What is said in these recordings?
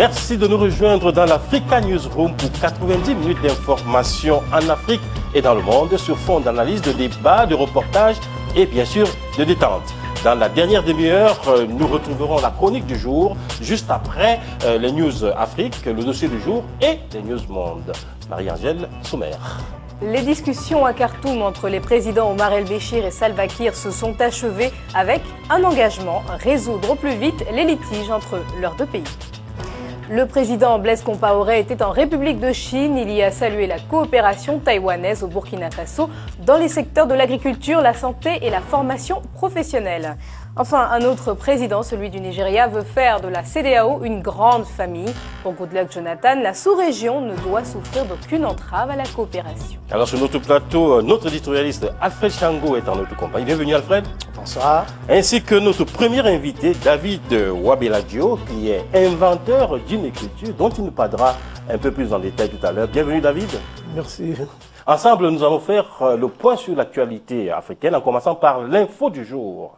Merci de nous rejoindre dans l'Africa Newsroom pour 90 minutes d'information en Afrique et dans le monde sur fond d'analyse, de débat, de reportage et bien sûr de détente. Dans la dernière demi-heure, nous retrouverons la chronique du jour, juste après les news Afrique, le dossier du jour et les news monde. Marie-Angèle Sommer. Les discussions à Khartoum entre les présidents Omar el-Béchir et Salva Kiir se sont achevées avec un engagement, résoudre au plus vite les litiges entre leurs deux pays. Le président Blaise Compaoré était en République de Chine. Il y a salué la coopération taïwanaise au Burkina Faso dans les secteurs de l'agriculture, la santé et la formation professionnelle. Enfin, un autre président, celui du Nigeria, veut faire de la CEDEAO une grande famille. Pour Goodluck Jonathan, la sous-région ne doit souffrir d'aucune entrave à la coopération. Alors sur notre plateau, notre éditorialiste Alfred Chango est en notre compagnie. Bienvenue Alfred. Bonsoir. Ainsi que notre premier invité, David Wabeladio, qui est inventeur d'une écriture dont il nous parlera un peu plus en détail tout à l'heure. Bienvenue David. Merci. Ensemble, nous allons faire le point sur l'actualité africaine en commençant par l'info du jour.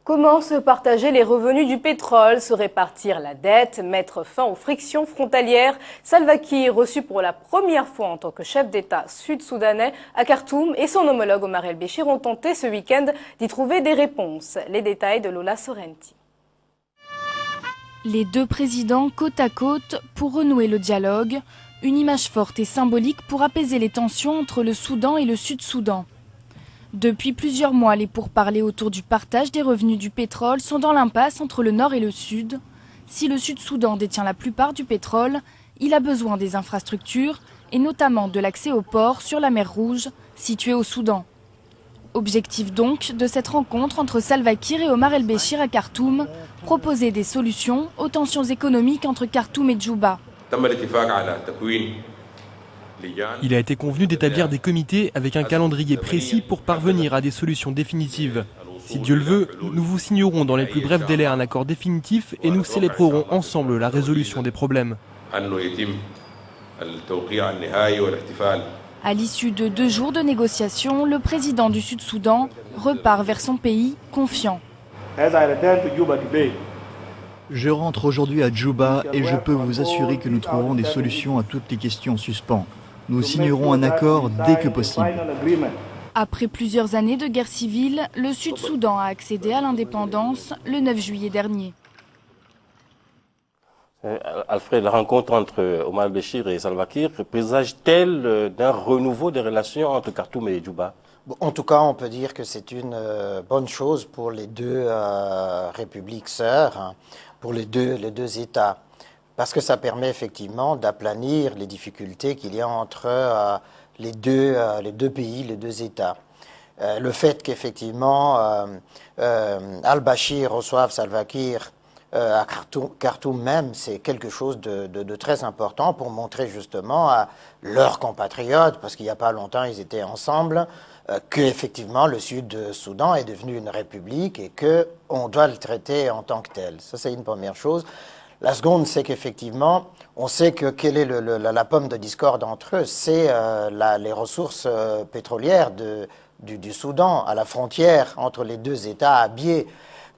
Comment se partager les revenus du pétrole, se répartir la dette, mettre fin aux frictions frontalières? Salva Kiir, reçu pour la première fois en tant que chef d'État sud-soudanais à Khartoum, et son homologue Omar el-Béchir ont tenté ce week-end d'y trouver des réponses. Les détails de Lola Sorrenti. Les deux présidents côte à côte pour renouer le dialogue, une image forte et symbolique pour apaiser les tensions entre le Soudan et le Sud-Soudan. Depuis plusieurs mois, les pourparlers autour du partage des revenus du pétrole sont dans l'impasse entre le Nord et le Sud. Si le Sud-Soudan détient la plupart du pétrole, il a besoin des infrastructures et notamment de l'accès aux ports sur la mer Rouge, située au Soudan. Objectif donc de cette rencontre entre Salva Kiir et Omar el-Béchir à Khartoum, proposer des solutions aux tensions économiques entre Khartoum et Djouba. Il a été convenu d'établir des comités avec un calendrier précis pour parvenir à des solutions définitives. Si Dieu le veut, nous vous signerons dans les plus brefs délais un accord définitif et nous célébrerons ensemble la résolution des problèmes. À l'issue de 2 jours de négociations, le président du Sud-Soudan repart vers son pays confiant. Je rentre aujourd'hui à Djouba et je peux vous assurer que nous trouverons des solutions à toutes les questions en suspens. Nous signerons un accord dès que possible. Après plusieurs années de guerre civile, le Sud-Soudan a accédé à l'indépendance le 9 juillet dernier. Alfred, la rencontre entre Omar el-Béchir et Salva Kiir présage-t-elle d'un renouveau des relations entre Khartoum et Djouba? En tout cas, on peut dire que c'est une bonne chose pour les deux républiques sœurs, hein, pour les deux États, parce que ça permet effectivement d'aplanir les difficultés qu'il y a entre les deux pays, les deux États. Le fait qu'effectivement al-Bashir reçoive Salva Kiir à Khartoum même, c'est quelque chose de très important pour montrer justement à leurs compatriotes, parce qu'il n'y a pas longtemps ils étaient ensemble, qu'effectivement le Sud-Soudan est devenu une république et qu'on doit le traiter en tant que tel. Ça, c'est une première chose. La seconde, c'est qu'effectivement, on sait que quelle est la pomme de discorde entre eux, c'est les ressources pétrolières du Soudan, à la frontière entre les deux États, à Abyei,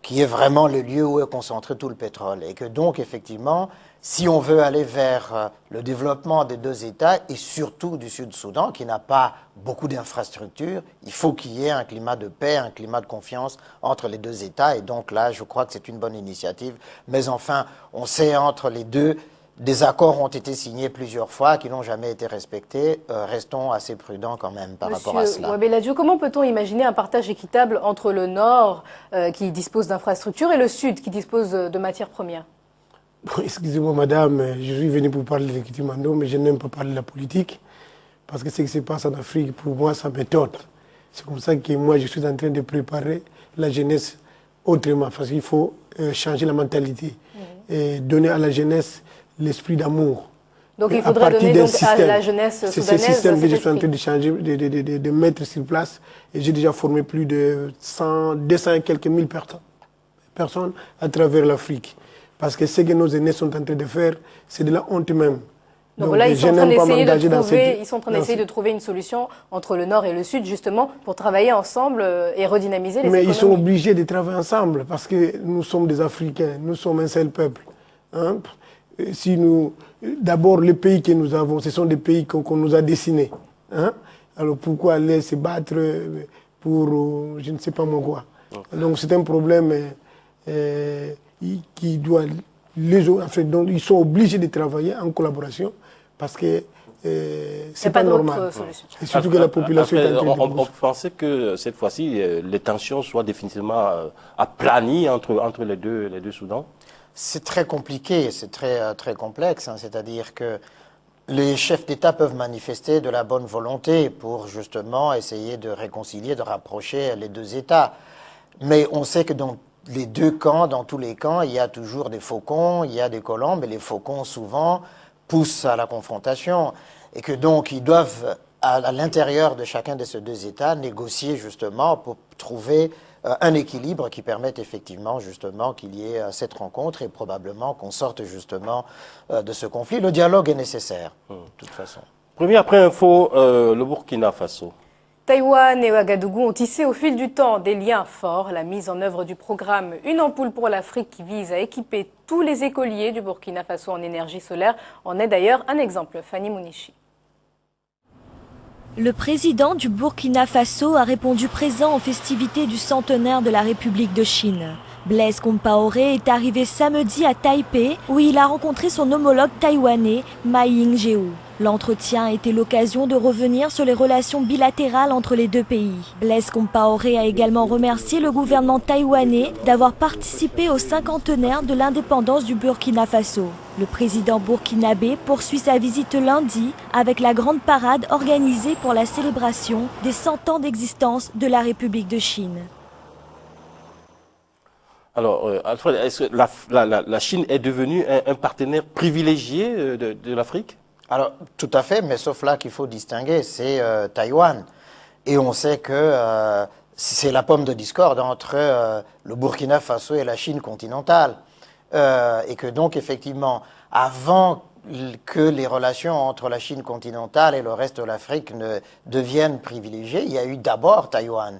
qui est vraiment le lieu où est concentré tout le pétrole. Et que donc, effectivement, si on veut aller vers le développement des deux États, et surtout du Sud-Soudan, qui n'a pas beaucoup d'infrastructures, il faut qu'il y ait un climat de paix, un climat de confiance entre les deux États. Et donc là, je crois que c'est une bonne initiative. Mais enfin, on sait entre les deux, des accords ont été signés plusieurs fois qui n'ont jamais été respectés. Restons assez prudents quand même par rapport à cela. Wabeladio, comment peut-on imaginer un partage équitable entre le Nord, qui dispose d'infrastructures, et le Sud, qui dispose de matières premières? Bon, excusez-moi madame, je suis venu pour parler de l'équité Mando, mais je n'aime pas parler de la politique, parce que ce qui se passe en Afrique, pour moi, ça m'étonne. C'est comme ça que moi, je suis en train de préparer la jeunesse autrement, parce qu'il faut changer la mentalité et donner à la jeunesse l'esprit d'amour. Donc il faudrait donner donc à la jeunesse soudanaise. C'est ce système que je suis en train de changer, de mettre sur place, et j'ai déjà formé plus de 200 et quelques mille personnes à travers l'Afrique. Parce que ce que nos aînés sont en train de faire, c'est de la honte même. Donc là, ils sont en train d'essayer de trouver une solution entre le Nord et le Sud, justement, pour travailler ensemble et redynamiser les économies. Mais ils sont obligés de travailler ensemble, parce que nous sommes des Africains, nous sommes un seul peuple. Hein? Si d'abord, les pays que nous avons, ce sont des pays qu'on nous a dessinés. Hein? Alors pourquoi aller se battre pour je ne sais pas moi quoi? Donc c'est un problème qui doit... donc ils sont obligés de travailler en collaboration parce que c'est pas normal. Et surtout que la population est en train de... On pensait que cette fois-ci, les tensions soient définitivement aplanies entre les deux Soudans. C'est très compliqué, c'est très complexe. Hein, c'est-à-dire que les chefs d'État peuvent manifester de la bonne volonté pour justement essayer de réconcilier, de rapprocher les deux États. Mais on sait que dans les deux camps, dans tous les camps, il y a toujours des faucons, il y a des colombes, et les faucons souvent poussent à la confrontation. Et que donc ils doivent, à l'intérieur de chacun de ces deux États, négocier justement pour trouver un équilibre qui permette effectivement justement qu'il y ait cette rencontre et probablement qu'on sorte justement de ce conflit. Le dialogue est nécessaire, de toute façon. Première après-info, le Burkina Faso. Taïwan et Ouagadougou ont tissé au fil du temps des liens forts. La mise en œuvre du programme Une ampoule pour l'Afrique qui vise à équiper tous les écoliers du Burkina Faso en énergie solaire en est d'ailleurs un exemple. Fanny Mounichi. Le président du Burkina Faso a répondu présent aux festivités du centenaire de la République de Chine. Blaise Compaoré est arrivé samedi à Taipei où il a rencontré son homologue taïwanais Ma Ying-jeou. L'entretien a été l'occasion de revenir sur les relations bilatérales entre les deux pays. Blaise Compaoré a également remercié le gouvernement taïwanais d'avoir participé au cinquantenaire de l'indépendance du Burkina Faso. Le président burkinabé poursuit sa visite lundi avec la grande parade organisée pour la célébration des 100 ans d'existence de la République de Chine. Alors, Alfred, est-ce que la Chine est devenue un partenaire privilégié de l'Afrique? Alors, tout à fait, mais sauf là qu'il faut distinguer, c'est Taïwan. Et on sait que c'est la pomme de discorde entre le Burkina Faso et la Chine continentale. Et que donc, effectivement, avant que les relations entre la Chine continentale et le reste de l'Afrique ne deviennent privilégiées, il y a eu d'abord Taïwan.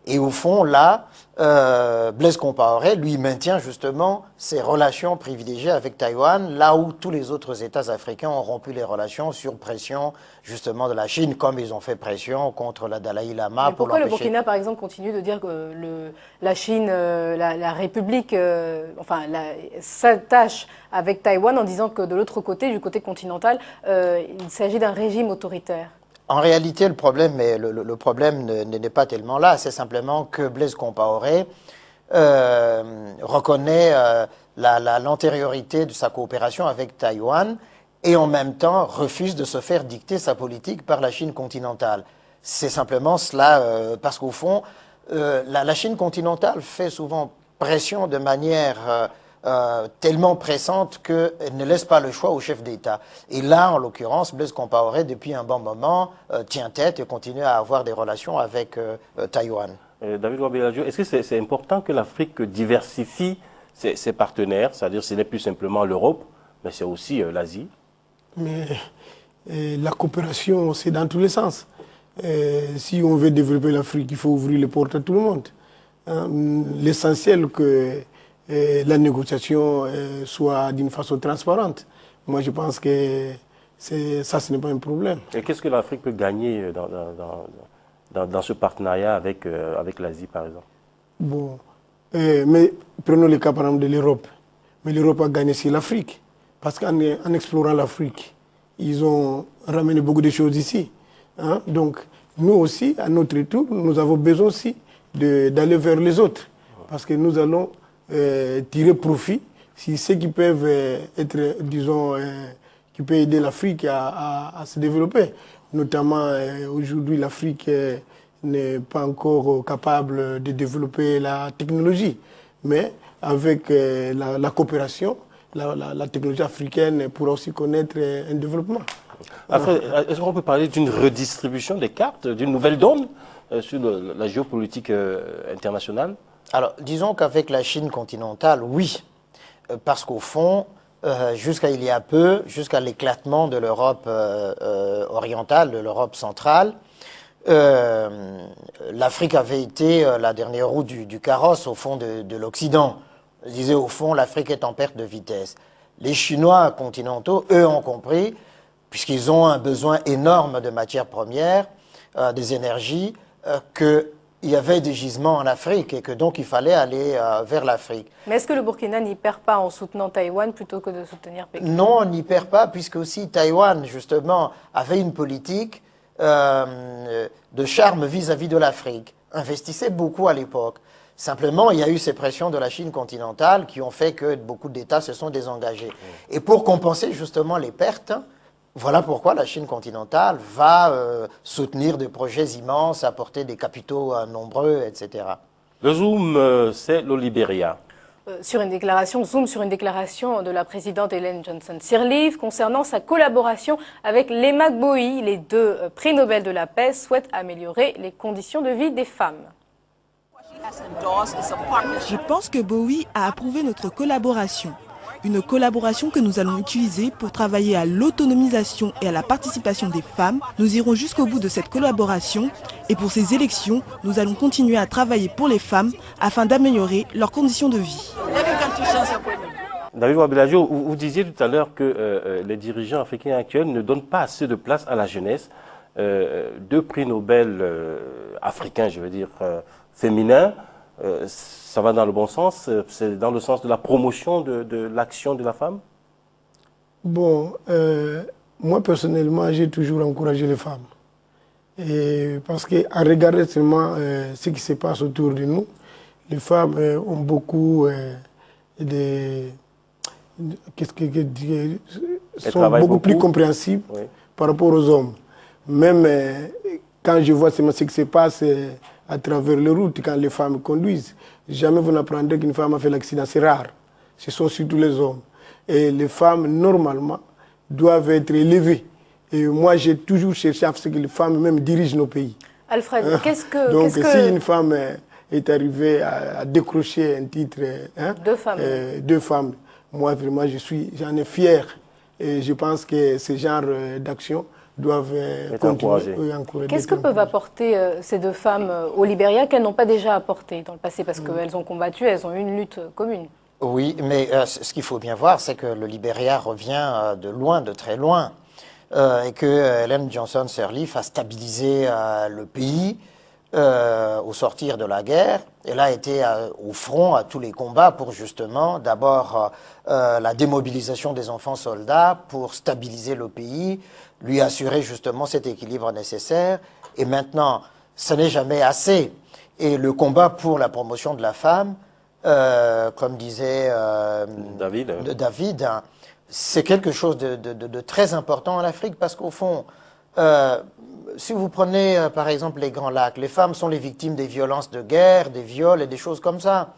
Et au fond, là, Blaise Compaoré, lui, maintient justement ses relations privilégiées avec Taïwan, là où tous les autres États africains ont rompu les relations sur pression, justement, de la Chine, comme ils ont fait pression contre la Dalai Lama. Mais pourquoi le Burkina, par exemple, continue de dire que la Chine, la République, s'attache avec Taïwan en disant que de l'autre côté, du côté continental, il s'agit d'un régime autoritaire? En réalité, le problème n'est pas tellement là, c'est simplement que Blaise Compaoré reconnaît l'antériorité de sa coopération avec Taïwan et en même temps refuse de se faire dicter sa politique par la Chine continentale. C'est simplement cela, parce qu'au fond, la Chine continentale fait souvent pression de manière tellement pressante qu'elle ne laisse pas le choix au chef d'État. Et là, en l'occurrence, Blaise Compaoré, depuis un bon moment, tient tête et continue à avoir des relations avec Taïwan. David Ouabéladjo, est-ce que c'est important que l'Afrique diversifie ses partenaires, c'est-à-dire ce n'est plus simplement l'Europe, mais c'est aussi l'Asie? Mais la coopération, c'est dans tous les sens. Si on veut développer l'Afrique, il faut ouvrir les portes à tout le monde. Hein, l'essentiel que la négociation soit d'une façon transparente. Moi, je pense que ça, ce n'est pas un problème. Et qu'est-ce que l'Afrique peut gagner dans ce partenariat avec l'Asie, par exemple? Bon, mais prenons le cas, par exemple, de l'Europe. Mais l'Europe a gagné sur l'Afrique. Parce qu'en explorant l'Afrique, ils ont ramené beaucoup de choses ici. Hein? Donc, nous aussi, à notre tour, nous avons besoin aussi d'aller vers les autres. Parce que nous allons tirer profit si ceux qui peuvent être, disons, qui peuvent aider l'Afrique à se développer. Notamment, aujourd'hui, l'Afrique n'est pas encore capable de développer la technologie. Mais avec la coopération, la technologie africaine pourra aussi connaître un développement. Est-ce qu'on peut parler d'une redistribution des cartes, d'une nouvelle donne sur la géopolitique internationale? Alors, disons qu'avec la Chine continentale, oui, parce qu'au fond, jusqu'à il y a peu, jusqu'à l'éclatement de l'Europe orientale, de l'Europe centrale. L'Afrique avait été la dernière roue du carrosse au fond de l'Occident. Je disais au fond, l'Afrique est en perte de vitesse. Les Chinois continentaux, eux, ont compris, puisqu'ils ont un besoin énorme de matières premières, des énergies, qu'il y avait des gisements en Afrique et que donc il fallait aller vers l'Afrique. Mais est-ce que le Burkina n'y perd pas en soutenant Taïwan plutôt que de soutenir Pékin? Non, on n'y perd pas, puisque aussi Taïwan, justement, avait une politique de charme vis-à-vis de l'Afrique, investissait beaucoup à l'époque. Simplement, il y a eu ces pressions de la Chine continentale qui ont fait que beaucoup d'États se sont désengagés. Et pour compenser justement les pertes, voilà pourquoi la Chine continentale va soutenir des projets immenses, apporter des capitaux nombreux, etc. Le Zoom, c'est le Libéria. Zoom sur une déclaration de la présidente Ellen Johnson Sirleaf concernant sa collaboration avec Lema Gbowee. Les deux prix Nobel de la paix souhaitent améliorer les conditions de vie des femmes. Je pense que Gbowee a approuvé notre collaboration. Une collaboration que nous allons utiliser pour travailler à l'autonomisation et à la participation des femmes. Nous irons jusqu'au bout de cette collaboration et pour ces élections, nous allons continuer à travailler pour les femmes afin d'améliorer leurs conditions de vie. David Wabiladjo, vous disiez tout à l'heure que les dirigeants africains actuels ne donnent pas assez de place à la jeunesse. Deux prix Nobel africains, je veux dire, féminins, ça va dans le bon sens? C'est dans le sens de la promotion de l'action de la femme? Bon, moi personnellement, j'ai toujours encouragé les femmes. Et parce qu'à regarder seulement ce qui se passe autour de nous, les femmes ont beaucoup sont beaucoup plus compréhensibles par rapport aux hommes. Même quand je vois ce qui se passe à travers les routes, quand les femmes conduisent, jamais vous n'apprendrez qu'une femme a fait l'accident, c'est rare. Ce sont surtout les hommes. Et les femmes, normalement, doivent être élevées. Et moi, j'ai toujours cherché à ce que les femmes même dirigent nos pays. Alfred, qu'est-ce que... Donc, si une femme est arrivée à décrocher un titre... deux femmes. Moi, vraiment, j'en ai fier. Et je pense que ce genre d'action doivent continuer. Qu'est-ce que peuvent apporter ces deux femmes au Libéria qu'elles n'ont pas déjà apporté dans le passé? Parce qu'elles ont combattu, elles ont eu une lutte commune. Oui, mais ce qu'il faut bien voir, c'est que le Libéria revient de loin, de très loin. Et que Ellen Johnson Sirleaf a stabilisé le pays au sortir de la guerre. Elle a été au front à tous les combats pour justement, d'abord, la démobilisation des enfants soldats pour stabiliser le pays, lui assurer justement cet équilibre nécessaire. Et maintenant, ce n'est jamais assez. Et le combat pour la promotion de la femme, comme disait David, hein, c'est quelque chose de très important en Afrique parce qu'au fond, si vous prenez par exemple les Grands Lacs, les femmes sont les victimes des violences de guerre, des viols et des choses comme ça.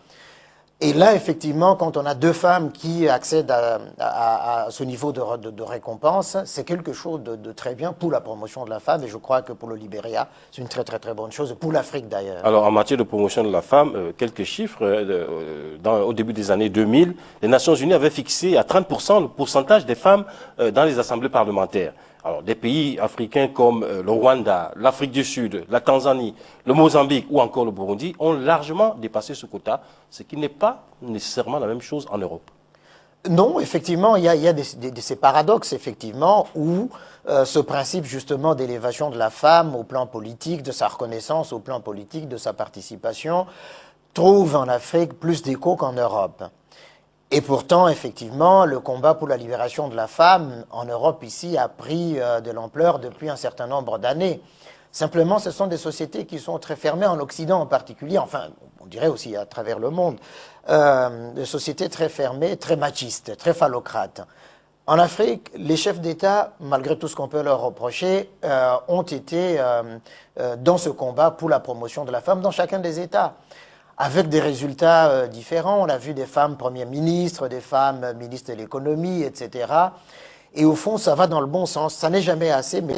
Et là, effectivement, quand on a deux femmes qui accèdent à ce niveau de récompense, c'est quelque chose de très bien pour la promotion de la femme. Et je crois que pour le Libéria, c'est une très très très bonne chose, pour l'Afrique d'ailleurs. Alors, en matière de promotion de la femme, quelques chiffres. Au début des années 2000, les Nations Unies avaient fixé à 30% le pourcentage des femmes dans les assemblées parlementaires. Alors, des pays africains comme le Rwanda, l'Afrique du Sud, la Tanzanie, le Mozambique ou encore le Burundi ont largement dépassé ce quota, ce qui n'est pas nécessairement la même chose en Europe. Non, effectivement, il y a ces paradoxes, effectivement, où ce principe justement d'élévation de la femme au plan politique, de sa reconnaissance au plan politique, de sa participation, trouve en Afrique plus d'écho qu'en Europe. Et pourtant, effectivement, le combat pour la libération de la femme en Europe ici a pris de l'ampleur depuis un certain nombre d'années. Simplement, ce sont des sociétés qui sont très fermées, en Occident en particulier, enfin, on dirait aussi à travers le monde, des sociétés très fermées, très machistes, très phallocrates. En Afrique, les chefs d'État, malgré tout ce qu'on peut leur reprocher, ont été dans ce combat pour la promotion de la femme dans chacun des États, avec des résultats différents. On a vu des femmes premières ministres, des femmes ministres de l'économie, etc. Et au fond, ça va dans le bon sens. Ça n'est jamais assez, mais...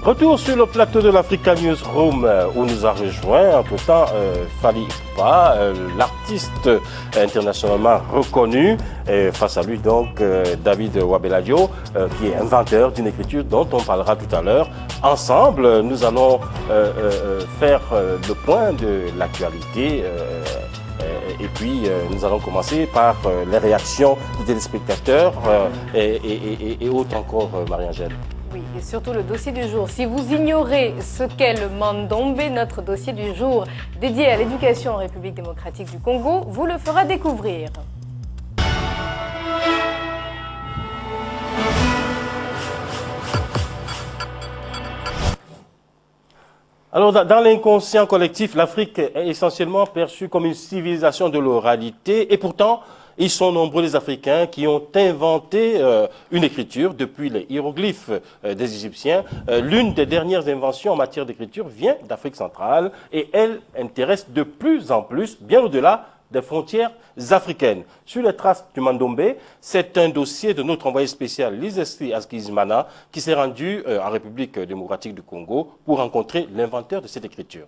Retour sur le plateau de l'Africa Newsroom où nous a rejoint entre-temps Fally Ipupa, l'artiste internationalement reconnu. Et face à lui donc David Wabeladio qui est inventeur d'une écriture dont on parlera tout à l'heure. Ensemble, nous allons faire le point de l'actualité. Et puis, nous allons commencer par les réactions des téléspectateurs et autres encore, Marie-Angèle. Oui, et surtout le dossier du jour. Si vous ignorez ce qu'est le Mandombe, notre dossier du jour dédié à l'éducation en République démocratique du Congo, vous le fera découvrir. Alors, dans l'inconscient collectif, l'Afrique est essentiellement perçue comme une civilisation de l'oralité et pourtant, ils sont nombreux les Africains qui ont inventé une écriture depuis les hiéroglyphes des Égyptiens. L'une des dernières inventions en matière d'écriture vient d'Afrique centrale et elle intéresse de plus en plus, bien au-delà des frontières africaines. Sur les traces du Mandombe, c'est un dossier de notre envoyé spécial Lizesli Askizimana qui s'est rendu en République démocratique du Congo pour rencontrer l'inventeur de cette écriture.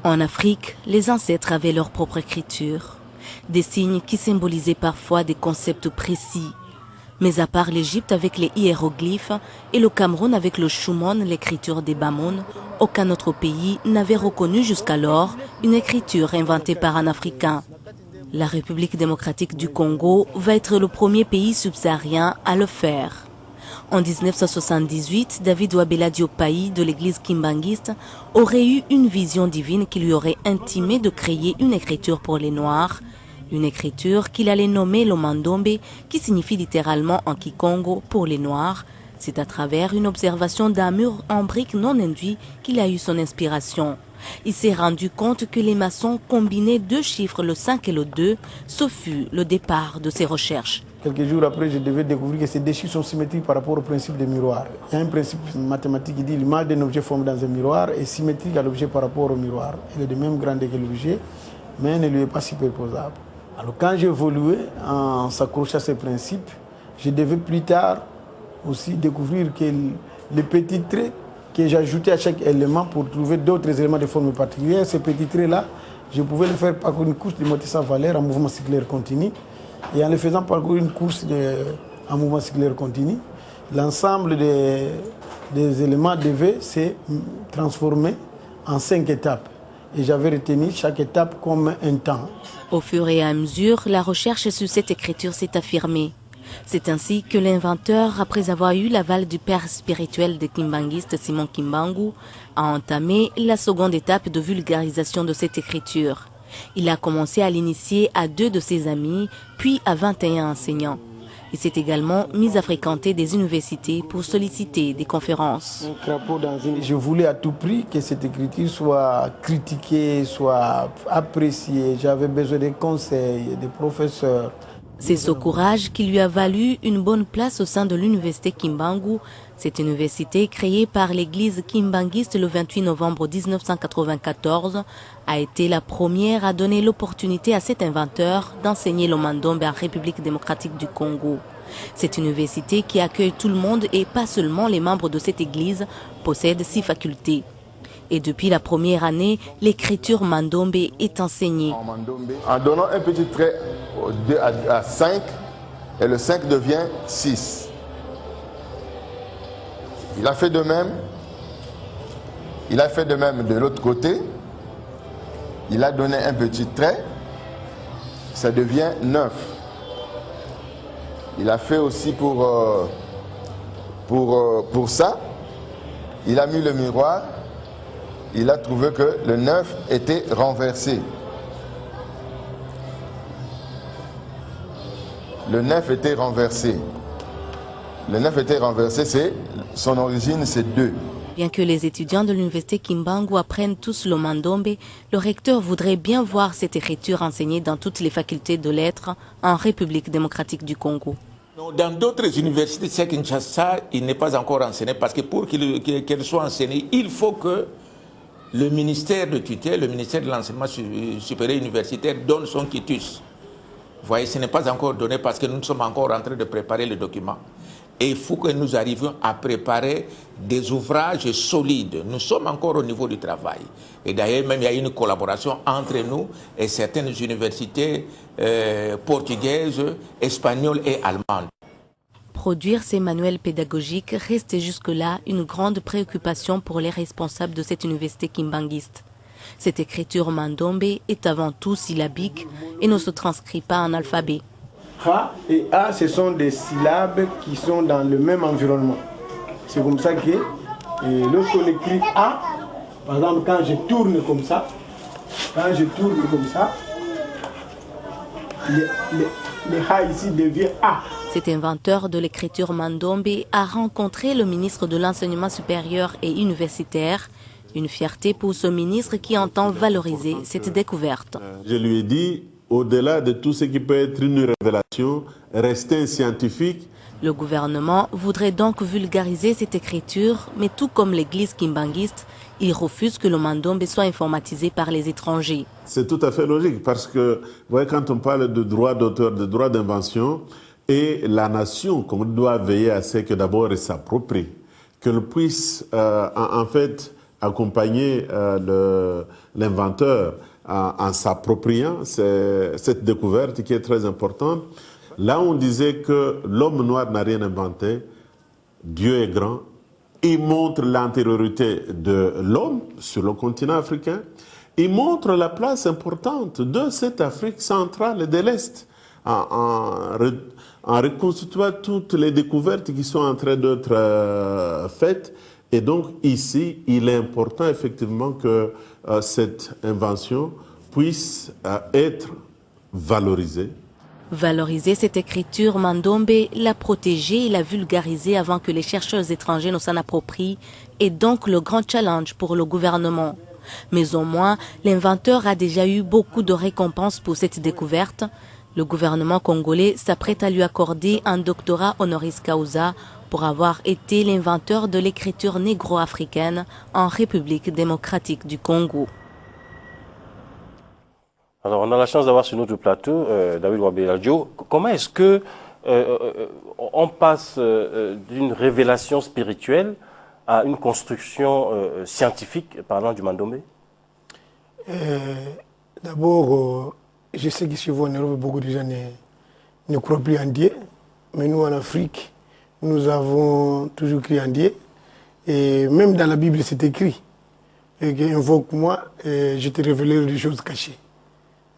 En Afrique, les ancêtres avaient leur propre écriture, des signes qui symbolisaient parfois des concepts précis. Mais à part l'Égypte avec les hiéroglyphes et le Cameroun avec le Shumon, l'écriture des Bamon, aucun autre pays n'avait reconnu jusqu'alors une écriture inventée par un Africain. La République démocratique du Congo va être le premier pays subsaharien à le faire. En 1978, David Wabeladio Payi de l'église kimbanguiste aurait eu une vision divine qui lui aurait intimé de créer une écriture pour les Noirs, une écriture qu'il allait nommer le Mandombe, qui signifie littéralement en Kikongo pour les Noirs. C'est à travers une observation d'un mur en briques non induit qu'il a eu son inspiration. Il s'est rendu compte que les maçons combinaient deux chiffres, le 5 et le 2. Ce fut le départ de ses recherches. Quelques jours après, je devais découvrir que ces deux chiffres sont symétriques par rapport au principe des miroirs. Il y a un principe mathématique qui dit que l'image d'un objet formé dans un miroir est symétrique à l'objet par rapport au miroir. Elle est de même grandeur que l'objet, mais elle ne lui est pas superposable. Alors quand j'ai évolué en s'accrochant à ces principes, je devais plus tard aussi découvrir que les petits traits que j'ajoutais à chaque élément pour trouver d'autres éléments de forme particulière, ces petits traits-là, je pouvais les faire parcourir une course de moitié sans valeur en mouvement cyclaire continu. Et en les faisant parcourir une course en mouvement cyclaire continu, l'ensemble des éléments devait se transformer en 5 étapes. Et j'avais retenu chaque étape comme un temps. Au fur et à mesure, la recherche sur cette écriture s'est affirmée. C'est ainsi que l'inventeur, après avoir eu l'aval du père spirituel des kimbanguistes Simon Kimbangu, a entamé la seconde étape de vulgarisation de cette écriture. Il a commencé à l'initier à 2 de ses amis, puis à 21 enseignants. Il s'est également mis à fréquenter des universités pour solliciter des conférences. Je voulais à tout prix que cette écriture soit critiquée, soit appréciée. J'avais besoin des conseils, des professeurs. C'est ce courage qui lui a valu une bonne place au sein de l'université Kimbangu. Cette université, créée par l'église kimbanguiste le 28 novembre 1994, a été la première à donner l'opportunité à cet inventeur d'enseigner le Mandombe en République démocratique du Congo. Cette université, qui accueille tout le monde et pas seulement les membres de cette église, possède 6 facultés. Et depuis la première année, l'écriture Mandombe est enseignée. En donnant un petit trait à 5, et le 5 devient 6. Il a fait de même. Il a fait de même de l'autre côté. Il a donné un petit trait. Ça devient 9. Il a fait aussi pour ça. Il a mis le miroir. Il a trouvé que le 9 était renversé. Le 9 était renversé. Le 9 était renversé, son origine c'est 2. Bien que les étudiants de l'université Kimbangu apprennent tous le Mandombe, le recteur voudrait bien voir cette écriture enseignée dans toutes les facultés de lettres en République démocratique du Congo. Dans d'autres universités, c'est Kinshasa, il n'est pas encore enseigné parce que pour qu'elle soit enseignée, il faut que le ministère de tutelle, le ministère de l'enseignement supérieur universitaire donne son quitus. Vous voyez, ce n'est pas encore donné parce que nous sommes encore en train de préparer le document. Et il faut que nous arrivions à préparer des ouvrages solides. Nous sommes encore au niveau du travail. Et d'ailleurs, même il y a une collaboration entre nous et certaines universités portugaises, espagnoles et allemandes. Produire ces manuels pédagogiques restait jusque-là une grande préoccupation pour les responsables de cette université kimbanguiste. Cette écriture mandombe est avant tout syllabique et ne se transcrit pas en alphabet. Ra et A, ce sont des syllabes qui sont dans le même environnement. C'est comme ça que lorsqu'on écrit A, par exemple, quand je tourne comme ça, le A ici devient A. Cet inventeur de l'écriture mandombe a rencontré le ministre de l'Enseignement supérieur et universitaire. Une fierté pour ce ministre qui entend valoriser cette découverte. Je lui ai dit, au-delà de tout ce qui peut être une révélation, rester un scientifique. Le gouvernement voudrait donc vulgariser cette écriture, mais tout comme l'église kimbanguiste, il refuse que le mandombe soit informatisé par les étrangers. C'est tout à fait logique parce que, vous voyez, quand on parle de droit d'auteur, de droit d'invention, et la nation, qu'on doit veiller à ce que d'abord elle s'approprie, qu'elle puisse en fait accompagner l'inventeur en s'appropriant cette découverte qui est très importante. Là, on disait que l'homme noir n'a rien inventé, Dieu est grand, il montre l'antériorité de l'homme sur le continent africain, il montre la place importante de cette Afrique centrale et de l'Est, en reconstituant toutes les découvertes qui sont en train d'être faites. Et donc ici, il est important effectivement que cette invention puisse être valorisée. Valoriser cette écriture mandombe, la protéger et la vulgariser avant que les chercheurs étrangers ne s'en approprient est donc le grand challenge pour le gouvernement. Mais au moins, l'inventeur a déjà eu beaucoup de récompenses pour cette découverte. Le gouvernement congolais s'apprête à lui accorder un doctorat honoris causa pour avoir été l'inventeur de l'écriture négro-africaine en République démocratique du Congo. Alors, on a la chance d'avoir sur notre plateau David Wabeladjo. Comment est-ce que on passe d'une révélation spirituelle à une construction scientifique parlant du mandombe? D'abord, je sais qu'ici en Europe, beaucoup de gens ne croient plus en Dieu. Mais nous, en Afrique, nous avons toujours cru en Dieu. Et même dans la Bible, c'est écrit. Invoque-moi et je te révélerai des choses cachées.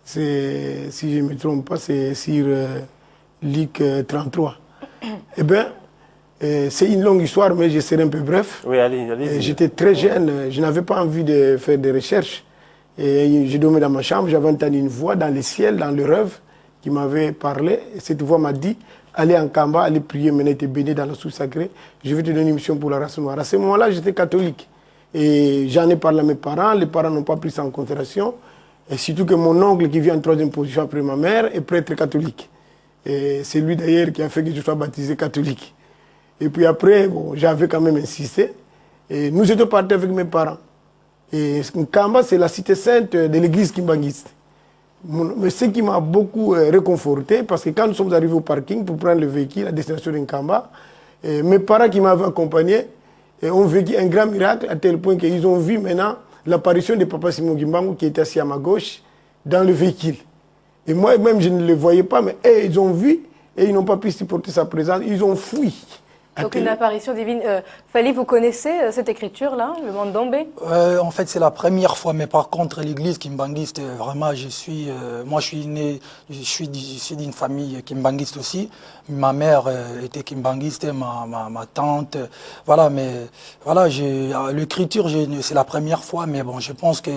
Si je ne me trompe pas, c'est sur Luc 33. Eh bien, c'est une longue histoire, mais je serai un peu bref. Oui, allez. J'étais très jeune, je n'avais pas envie de faire des recherches. Et je dormais dans ma chambre, j'avais entendu une voix dans le ciel, dans le rêve, qui m'avait parlé. Et cette voix m'a dit, allez en Kamba, allez prier, maintenant t'es béni dans la source sacrée. Je vais te donner une mission pour la race noire. À ce moment-là, j'étais catholique. Et j'en ai parlé à mes parents, les parents n'ont pas pris ça en considération. Et surtout que mon oncle, qui vient en troisième position après ma mère, est prêtre catholique. Et c'est lui d'ailleurs qui a fait que je sois baptisé catholique. Et puis après, bon, j'avais quand même insisté. Et nous étions partis avec mes parents. Et Nkamba, c'est la cité sainte de l'église kimbanguiste. Mais ce qui m'a beaucoup réconforté, parce que quand nous sommes arrivés au parking pour prendre le véhicule à destination de Nkamba, mes parents qui m'avaient accompagné ont vécu un grand miracle à tel point qu'ils ont vu maintenant l'apparition de Papa Simon Kimbangu qui était assis à ma gauche dans le véhicule. Et moi-même, je ne le voyais pas, mais ils ont vu et ils n'ont pas pu supporter sa présence. Ils ont fui. Donc une apparition divine. Fally, vous connaissez cette écriture-là, le mandombe? En fait, c'est la première fois, mais par contre, l'église kimbanguiste, vraiment, moi, je suis né, je suis d'une famille kimbanguiste aussi. Ma mère était kimbanguiste, ma tante, voilà, mais voilà, l'écriture, c'est la première fois, mais bon, je pense que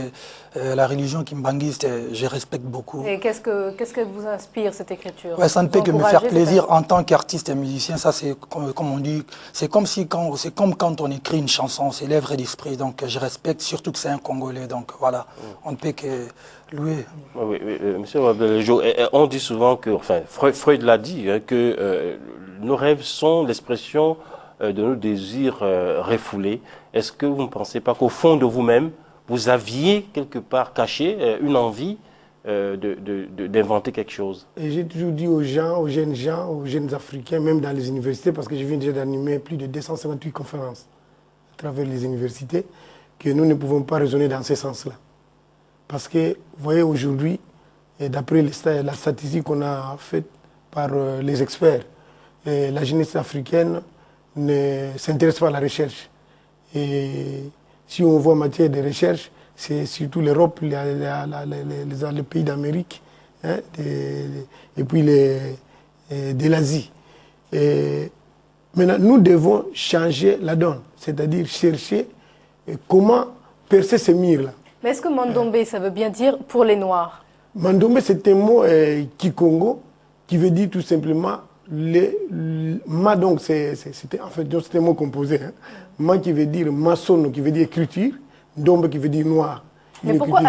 la religion kimbanguiste, je respecte beaucoup. Et qu'est-ce que vous inspire, cette écriture? Ouais, ça ne peut que me faire plaisir en tant qu'artiste et musicien, ça c'est comme on dit, c'est comme quand on écrit une chanson, c'est l'œuvre d'esprit, donc je respecte, surtout que c'est un Congolais, donc voilà, on ne peut que louer. Oui, monsieur Wabeladjo, on dit souvent que, enfin, Freud l'a dit, hein, que nos rêves sont l'expression de nos désirs refoulés. Est-ce que vous ne pensez pas qu'au fond de vous-même, vous aviez quelque part caché une envie d'inventer quelque chose? Et j'ai toujours dit aux gens, aux jeunes Africains, même dans les universités, parce que je viens déjà d'animer plus de 258 conférences à travers les universités, que nous ne pouvons pas raisonner dans ce sens-là. Parce que, vous voyez, aujourd'hui, d'après la statistique qu'on a faite par les experts, la jeunesse africaine ne s'intéresse pas à la recherche. Et si on voit en matière de recherche, c'est surtout l'Europe, les pays d'Amérique, hein, et puis de l'Asie. Maintenant, nous devons changer la donne, c'est-à-dire chercher comment percer ces murs-là. Mais est-ce que Mandombe, ça veut bien dire pour les Noirs? Mandombe, c'est un mot kikongo qui veut dire tout simplement ma, donc c'était en fait un mot composé. Hein. Ma qui veut dire maçon, qui veut dire écriture, Ndombe qui veut dire noir. Mais pourquoi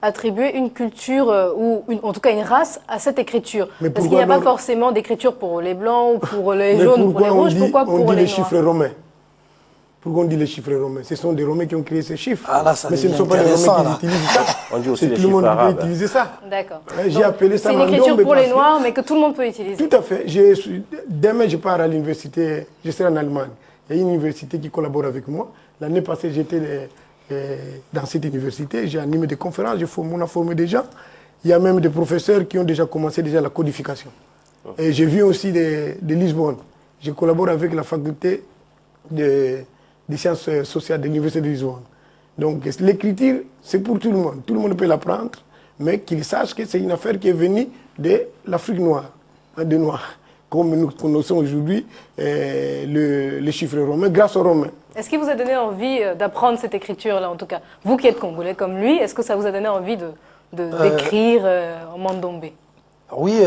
attribuer une culture ou en tout cas une race à cette écriture? Parce qu'il n'y a pas forcément d'écriture pour les blancs ou pour les jaunes ou pour les rouges. Pourquoi pour les noirs? On dit les chiffres romains. Pourquoi on dit les chiffres romains? Ce sont des Romains qui ont créé ces chiffres. Ah là, mais ce ne sont pas les Romains qui utilisent ça. On dit aussi les tout le monde arabes. peut utiliser ça. D'accord. J'ai appelé ça c'est une écriture pour les Noirs, mais que tout le monde peut utiliser. Tout à fait. Demain, je pars à l'université, je serai en Allemagne. Il y a une université qui collabore avec moi. L'année passée, j'étais dans cette université, j'ai animé des conférences, on a formé des gens. Il y a même des professeurs qui ont déjà commencé la codification. Et je viens aussi de Lisbonne. Je collabore avec la faculté des sciences sociales de l'université de Lisbonne. Donc l'écriture, c'est pour tout le monde. Tout le monde peut l'apprendre, mais qu'il sache que c'est une affaire qui est venue de l'Afrique noire, des Noirs. Comme nous connaissons aujourd'hui les chiffres romains, grâce aux Romains. Est-ce qu'il vous a donné envie d'apprendre cette écriture-là, en tout cas? Vous qui êtes congolais comme lui, est-ce que ça vous a donné envie d'écrire en Mandombe? Oui,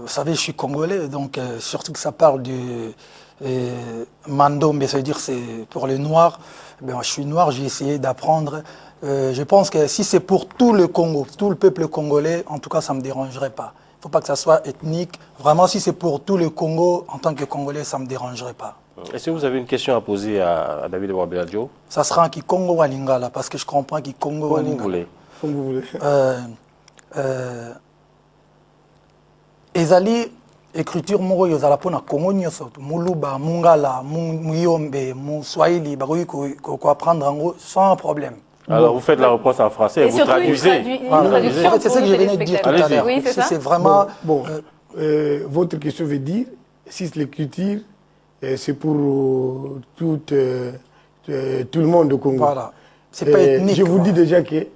vous savez, je suis congolais, donc surtout que ça parle de Mandombe, ça veut dire c'est pour les Noirs. Ben, je suis noir, j'ai essayé d'apprendre. Je pense que si c'est pour tout le Congo, tout le peuple congolais, en tout cas, ça ne me dérangerait pas. Il ne faut pas que ça soit ethnique. Vraiment, si c'est pour tout le Congo, en tant que Congolais, ça ne me dérangerait pas. Est-ce que vous avez une question à poser à David Wabeladjo? Ça sera un Kikongo ou Lingala, parce que je comprends Kikongo ou Lingala. Comme vous voulez. Ezali, écriture moko yozala pona Congo nyoso, muluba, mungala, muyombe, muswahili, bakoki ko apprendre en gros sans problème. Alors, vous faites la réponse en français, vous traduisez. C'est ça que je venais de dire tout à l'heure. Oui, c'est ça. C'est vraiment... Votre question veut dire, si l'écriture, c'est pour tout le monde au Congo. Voilà. C'est pas ethnique. Je vous dis déjà que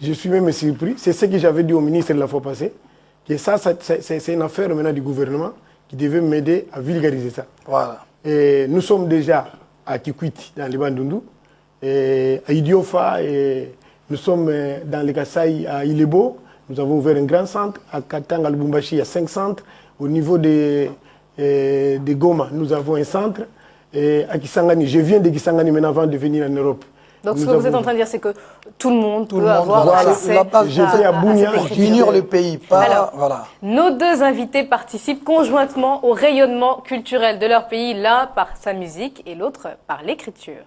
je suis même surpris. C'est ce que j'avais dit au ministre la fois passée. Que ça c'est une affaire maintenant du gouvernement qui devait m'aider à vulgariser ça. Voilà. Et nous sommes déjà à Kikwiti, dans les Bandundu. À Idiofa, et nous sommes dans les Kasaï à Ilebo. Nous avons ouvert un grand centre. À Katanga, à Lubumbashi, il y a 5 centres. Au niveau de Goma, nous avons un centre. Et à Kisangani, je viens de Kisangani maintenant avant de venir en Europe. Donc ce que vous êtes en train de dire, c'est que tout le monde peut avoir accès à unir le pays. Alors, nos deux invités participent conjointement au rayonnement culturel de leur pays, l'un par sa musique et l'autre par l'écriture.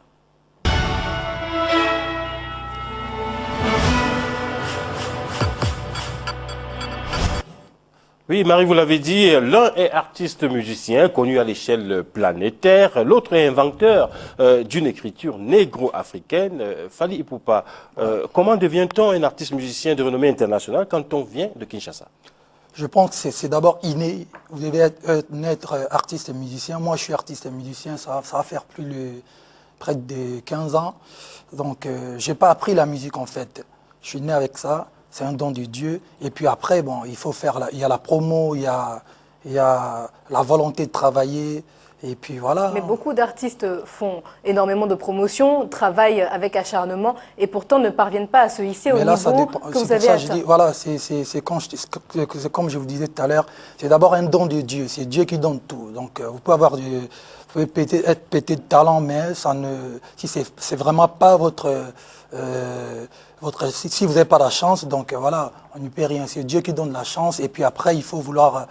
Oui, Marie, vous l'avez dit, l'un est artiste musicien connu à l'échelle planétaire, l'autre est inventeur d'une écriture négro-africaine. Fally Ipupa, comment devient-on un artiste musicien de renommée internationale quand on vient de Kinshasa? Je pense que c'est d'abord inné. Vous devez être artiste et musicien. Moi, je suis artiste et musicien, ça va faire près de 15 ans. Donc, je n'ai pas appris la musique en fait. Je suis né avec ça. C'est un don de Dieu. Et puis après, bon, il faut faire, il y a la promo, il y a la volonté de travailler. Et puis voilà. Mais beaucoup d'artistes font énormément de promotion, travaillent avec acharnement et pourtant ne parviennent pas à se hisser au niveau que vous avez atteint. Voilà, c'est comme je vous disais tout à l'heure, c'est d'abord un don de Dieu. C'est Dieu qui donne tout. Donc vous pouvez avoir être pété de talent, mais ça si c'est vraiment pas si vous n'avez pas la chance, donc voilà, on n'y peut rien. C'est Dieu qui donne la chance et puis après, il faut vouloir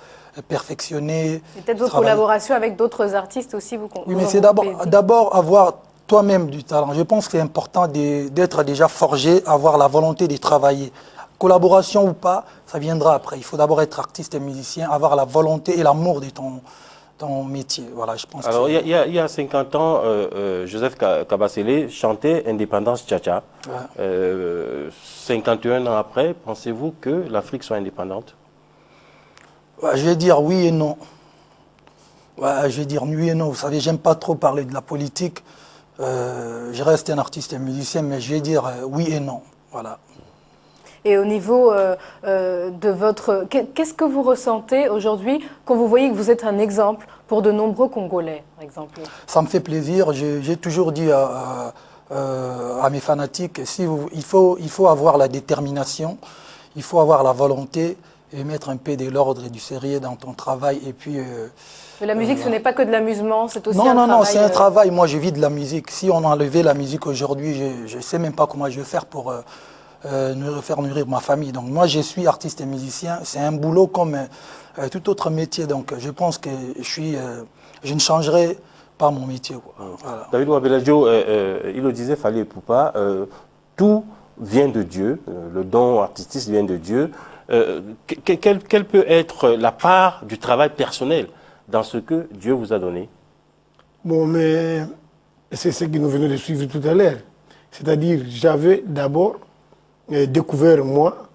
perfectionner. Et peut-être vos collaborations avec d'autres artistes aussi, oui, mais c'est d'abord avoir toi-même du talent. Je pense que c'est important d'être déjà forgé, avoir la volonté de travailler. Collaboration ou pas, ça viendra après. Il faut d'abord être artiste et musicien, avoir la volonté et l'amour de ton métier. Voilà, je pense. Alors, il y a 50 ans, Joseph Kabasele chantait Indépendance Tcha-Tcha. Ouais. 51 ans après, pensez-vous que l'Afrique soit indépendante? Ouais, je vais dire oui et non. Ouais, je vais dire oui et non. Vous savez, j'aime pas trop parler de la politique. Je reste un artiste et musicien, mais je vais dire oui et non. Voilà. Et au niveau de votre... Qu'est-ce que vous ressentez aujourd'hui quand vous voyez que vous êtes un exemple pour de nombreux Congolais, par exemple? Ça me fait plaisir. J'ai toujours dit à mes fanatiques, il faut avoir la détermination, il faut avoir la volonté et mettre un peu de l'ordre et du sérieux dans ton travail. Et puis, mais la musique, ce n'est pas que de l'amusement, c'est aussi un travail. Non, c'est un travail. Moi, je vis de la musique. Si on enlevait la musique aujourd'hui, je ne sais même pas comment je vais faire pour... faire nourrir ma famille. Donc moi, je suis artiste et musicien. C'est un boulot comme tout autre métier. Donc je pense que je ne changerai pas mon métier. Voilà. David Wabeladio, il le disait, Fally Ipupa, tout vient de Dieu. Le don artistique vient de Dieu. Quelle peut être la part du travail personnel dans ce que Dieu vous a donné? Bon, mais c'est ce que nous venons de suivre tout à l'heure. C'est-à-dire, j'avais d'abord découvert, moi,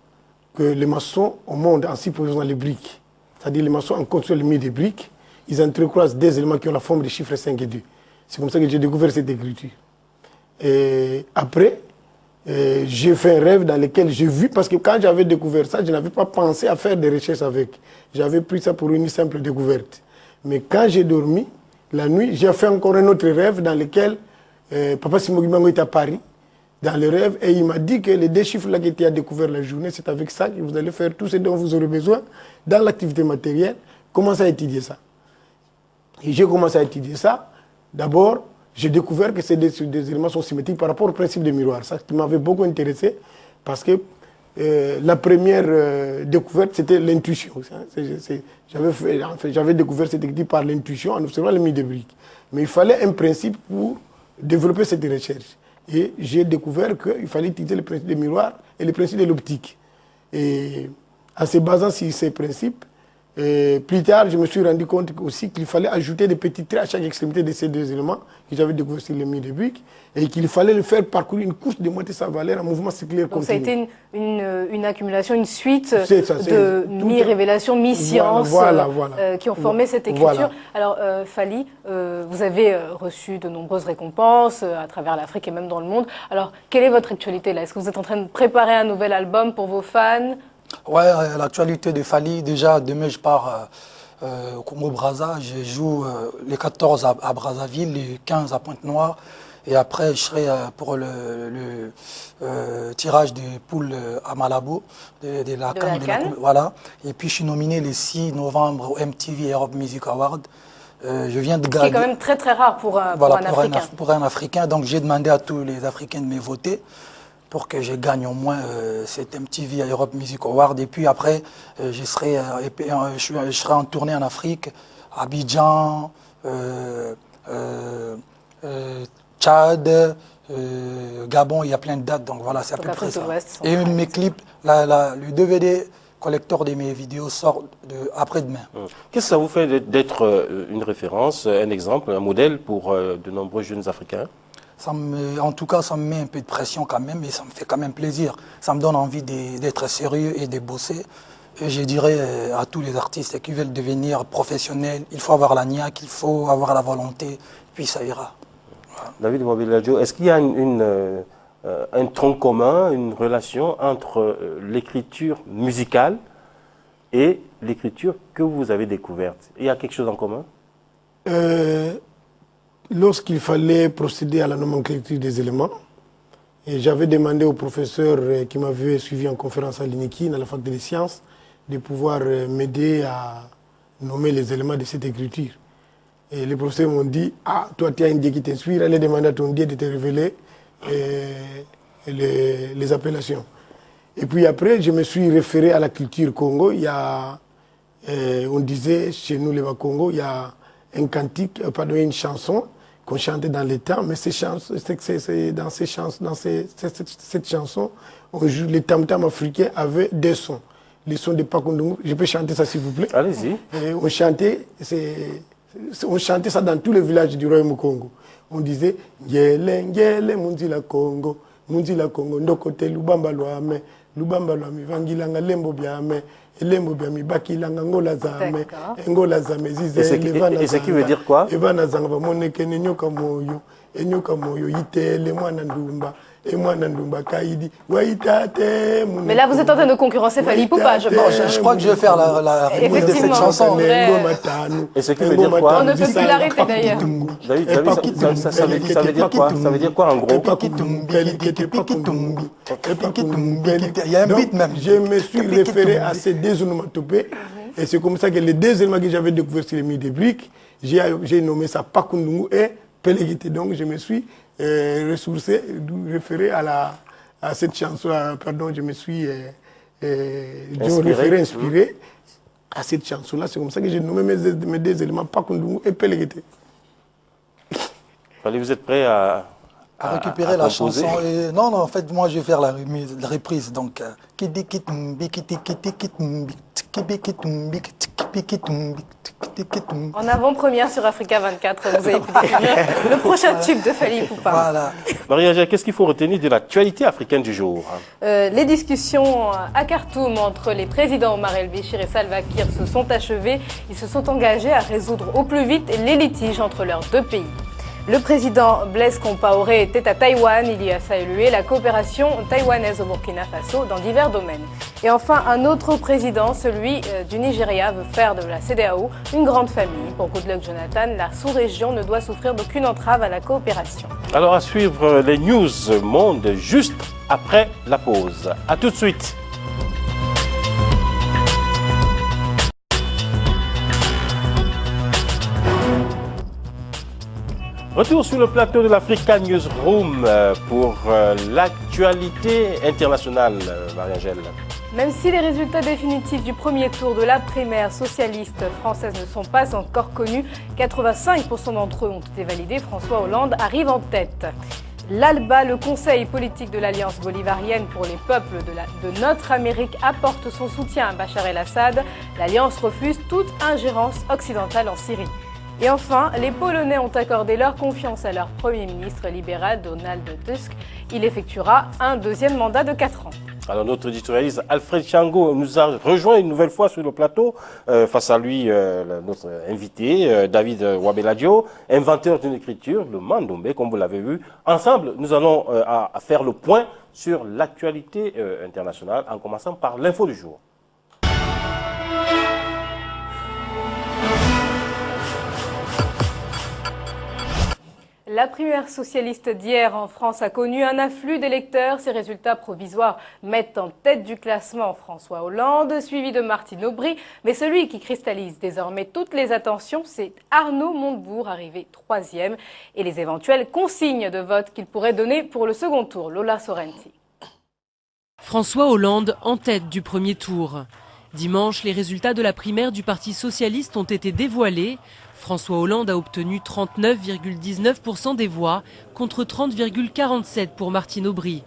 que les maçons au monde, en supposant les briques, c'est-à-dire les maçons en construisant le milieu des briques, ils entrecroisent des éléments qui ont la forme des chiffres 5 et 2. C'est comme ça que j'ai découvert cette écriture. Et après, j'ai fait un rêve dans lequel j'ai vu, parce que quand j'avais découvert ça, je n'avais pas pensé à faire des recherches avec. J'avais pris ça pour une simple découverte. Mais quand j'ai dormi, la nuit, j'ai fait encore un autre rêve dans lequel Papa Simogimango est à Paris, dans le rêve, et il m'a dit que les 2 chiffres-là qui étaient à découvert la journée, c'est avec ça que vous allez faire tout ce dont vous aurez besoin dans l'activité matérielle. Commencez à étudier ça. Et j'ai commencé à étudier ça. D'abord, j'ai découvert que ces des éléments sont symétriques par rapport au principe des miroirs. Ça qui m'avait beaucoup intéressé, parce que la première découverte, c'était l'intuition. J'avais découvert cette écriture par l'intuition en observant le milieu des briques. Mais il fallait un principe pour développer cette recherche. Et j'ai découvert qu'il fallait utiliser le principe des miroirs et le principe de l'optique. Et en se basant sur ces principes, plus tard, je me suis rendu compte aussi qu'il fallait ajouter des petits traits à chaque extrémité de ces 2 éléments que j'avais découvert sur le milieu des briques, et qu'il fallait le faire parcourir une couche de moitié sa valeur en mouvement circulaire continu. Donc ça a été une accumulation, une suite de mi-révélation, mi-science qui ont formé cette écriture. Voilà. Alors Fally, vous avez reçu de nombreuses récompenses à travers l'Afrique et même dans le monde. Alors quelle est votre actualité là? Est-ce que vous êtes en train de préparer un nouvel album pour vos fans? Ouais, l'actualité de Fally, déjà demain je pars au Congo-Brazza, je joue les 14 à Brazzaville, les 15 à Pointe-Noire, et après je serai pour le tirage des poules à Malabo, de la CAN. Voilà. Et puis je suis nominé le 6 novembre au MTV Europe Music Award. Je viens de gagner. Ce qui est quand même très très rare pour un Africain. Pour un Africain, donc j'ai demandé à tous les Africains de me voter pour que je gagne au moins cet MTV Europe Music Award. Et puis après, je serai en tournée en Afrique, Abidjan, Tchad, Gabon, il y a plein de dates, donc voilà, c'est à peu près ça. Et mes clips, le DVD collector de mes vidéos sort après-demain. Qu'est-ce que ça vous fait d'être une référence, un exemple, un modèle pour de nombreux jeunes Africains? En tout cas, ça me met un peu de pression quand même, mais ça me fait quand même plaisir. Ça me donne envie d'être sérieux et de bosser. Et je dirais à tous les artistes qui veulent devenir professionnels, il faut avoir la niaque, il faut avoir la volonté, puis ça ira. Voilà. David Wabeladio, est-ce qu'il y a un tronc commun, une relation entre l'écriture musicale et l'écriture que vous avez découverte? Il y a quelque chose en commun? Lorsqu'il fallait procéder à la nomenclature des éléments, j'avais demandé au professeur qui m'avait suivi en conférence à l'INEKI, dans la faculté des sciences, de pouvoir m'aider à nommer les éléments de cette écriture. Et les professeurs m'ont dit, ah, toi tu as un Dieu qui t'inspire, allez demander à ton Dieu de te révéler les appellations. Et puis après, je me suis référé à la culture Congo. Il y a, on disait chez nous les Congo, il y a un cantique, pardon, une chanson qu'on chantait dans les temps, mais cette chanson, on joue, les tam-tams africains avaient des sons. Les sons de Pakundungu. Je peux chanter ça s'il vous plaît? Allez-y. On chantait ça dans tous les villages du Royaume Congo. On disait Ngele, Ngele, Munzila Congo, Ndokote, Lubamba Loame, Lubamba Loame, Vangilanga, Lembo Biame, Lembo Biame, Bakilanga, Ngola Zame, Ngola Zame, Zize, et ce qui veut dire quoi? Evana Zanga, Moneke, Nyoka Moyo, Itele, Mwana Ndumba. Et moi, Nandumba Kaidi, Waitate. Mais là, vous êtes en train de concurrencer Fally Ipupa, je pense. Je crois que je vais faire la reprise de cette chanson. Et ce qui veut dire quoi? On ne peut plus l'arrêter d'ailleurs. Ça veut dire quoi? Ça veut dire quoi en gros? Il y a un beat même. Je me suis référé à ces deux onomatopées. Et c'est comme ça que les deux éléments que j'avais découverts sur les Mille des Briques, j'ai nommé ça Pakundungu et Pelegite. Donc je me suis ressourcé, référé à cette chanson, pardon, je me suis inspiré à cette chanson-là. C'est comme ça que j'ai nommé mes deux éléments, Pakundungu et Pelegite. Vous êtes prêt à récupérer la chanson. Non, en fait, moi, je vais faire la reprise. Donc, en avant-première sur Africa 24, vous avez pu découvrir le prochain tube de Fally Ipupa. Voilà. Maria, qu'est-ce qu'il faut retenir de l'actualité africaine du jour? Les discussions à Khartoum entre les présidents Omar el-Béchir et Salva Kiir se sont achevées. Ils se sont engagés à résoudre au plus vite les litiges entre leurs deux pays. Le président Blaise Compaoré était à Taïwan. Il y a salué la coopération taïwanaise au Burkina Faso dans divers domaines. Et enfin, un autre président, celui du Nigeria, veut faire de la CEDEAO une grande famille. Pour Goodluck Jonathan, la sous-région ne doit souffrir d'aucune entrave à la coopération. Alors à suivre les news monde juste après la pause. A tout de suite. Retour sur le plateau de l'Africa Newsroom pour l'actualité internationale, Marie-Angèle. Même si les résultats définitifs du premier tour de la primaire socialiste française ne sont pas encore connus, 85% d'entre eux ont été validés. François Hollande arrive en tête. L'ALBA, le Conseil politique de l'Alliance bolivarienne pour les peuples de notre Amérique, apporte son soutien à Bachar el-Assad. L'Alliance refuse toute ingérence occidentale en Syrie. Et enfin, les Polonais ont accordé leur confiance à leur Premier ministre libéral Donald Tusk. Il effectuera un deuxième mandat de 4 ans. Alors notre éditorialiste Alfred Chango nous a rejoint une nouvelle fois sur le plateau. Face à lui, notre invité, David Wabeladio, inventeur d'une écriture, le Mandombe, comme vous l'avez vu. Ensemble, nous allons faire le point sur l'actualité internationale, en commençant par l'info du jour. La primaire socialiste d'hier en France a connu un afflux d'électeurs. Ces résultats provisoires mettent en tête du classement François Hollande, suivi de Martine Aubry. Mais celui qui cristallise désormais toutes les attentions, c'est Arnaud Montebourg, arrivé 3e, et les éventuelles consignes de vote qu'il pourrait donner pour le second tour. Lola Sorrenti. François Hollande en tête du premier tour. Dimanche, les résultats de la primaire du Parti socialiste ont été dévoilés. François Hollande a obtenu 39,19% des voix contre 30,47% pour Martine Aubry.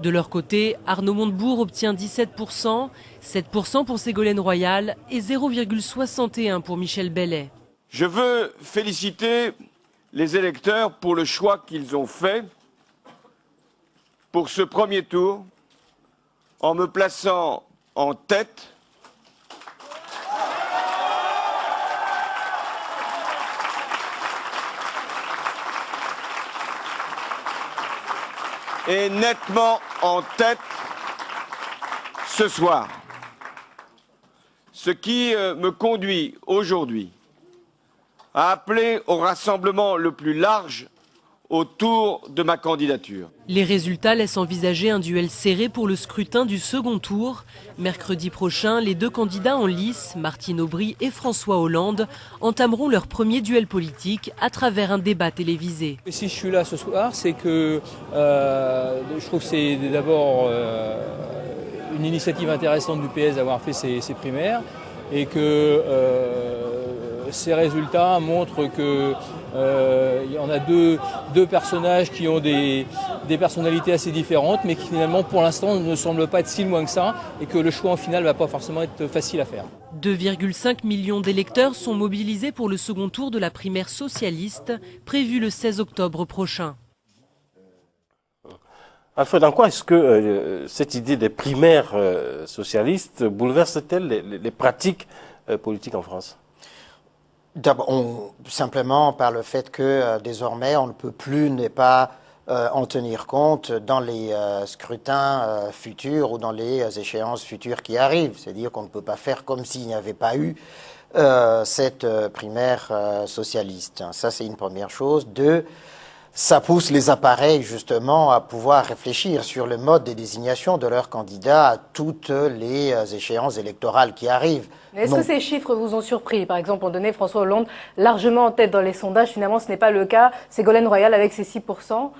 De leur côté, Arnaud Montebourg obtient 17%, 7% pour Ségolène Royal et 0,61% pour Michel Bellet. Je veux féliciter les électeurs pour le choix qu'ils ont fait pour ce premier tour en me plaçant en tête et nettement en tête ce soir. Ce qui me conduit aujourd'hui à appeler au rassemblement le plus large autour de ma candidature. Les résultats laissent envisager un duel serré pour le scrutin du second tour. Mercredi prochain, les deux candidats en lice, Martine Aubry et François Hollande, entameront leur premier duel politique à travers un débat télévisé. Et si je suis là ce soir, c'est que je trouve que c'est d'abord une initiative intéressante du PS d'avoir fait ces primaires et que ces résultats montrent que On a deux personnages qui ont des personnalités assez différentes, mais qui finalement pour l'instant ne semblent pas être si loin que ça, et que le choix en finale ne va pas forcément être facile à faire. 2,5 millions d'électeurs sont mobilisés pour le second tour de la primaire socialiste, prévue le 16 octobre prochain. Alfred, en quoi est-ce que cette idée des primaires socialistes bouleverse-t-elle les pratiques politiques en France? D'abord, simplement par le fait que désormais on ne peut plus ne pas en tenir compte dans les scrutins futurs ou dans les échéances futures qui arrivent. C'est-à-dire qu'on ne peut pas faire comme s'il n'y avait pas eu cette primaire socialiste. Ça, c'est une première chose. Deux, ça pousse les appareils justement à pouvoir réfléchir sur le mode de désignation de leurs candidats à toutes les échéances électorales qui arrivent. Est-ce que ces chiffres vous ont surpris? Par exemple, on donnait François Hollande largement en tête dans les sondages. Finalement, ce n'est pas le cas. Ségolène Royal avec ses 6%.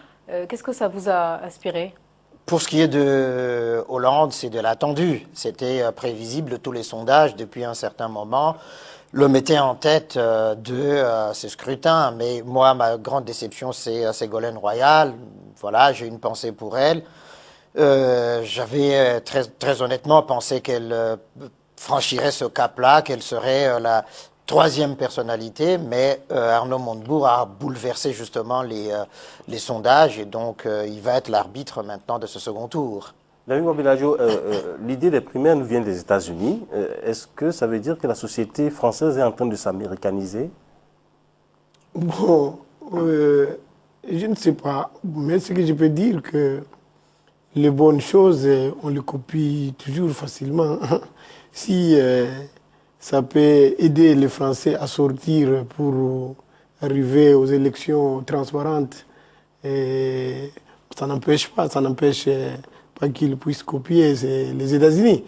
Qu'est-ce que ça vous a inspiré? Pour ce qui est de Hollande, c'est de l'attendu. C'était prévisible, tous les sondages depuis un certain moment le mettait en tête de ces scrutins. Mais moi, ma grande déception, c'est Ségolène Royal. Voilà, j'ai une pensée pour elle. J'avais très honnêtement pensé qu'elle franchirait ce cap-là, qu'elle serait la troisième personnalité, mais Arnaud Montebourg a bouleversé justement les sondages et donc il va être l'arbitre maintenant de ce second tour. David Mobeladio, l'idée des primaires nous vient des États-Unis. Est-ce que ça veut dire que la société française est en train de s'américaniser? Bon, je ne sais pas, mais ce que je peux dire que les bonnes choses, on les copie toujours facilement. Si ça peut aider les Français à sortir pour arriver aux élections transparentes, ça n'empêche pas qu'ils puissent copier les États-Unis.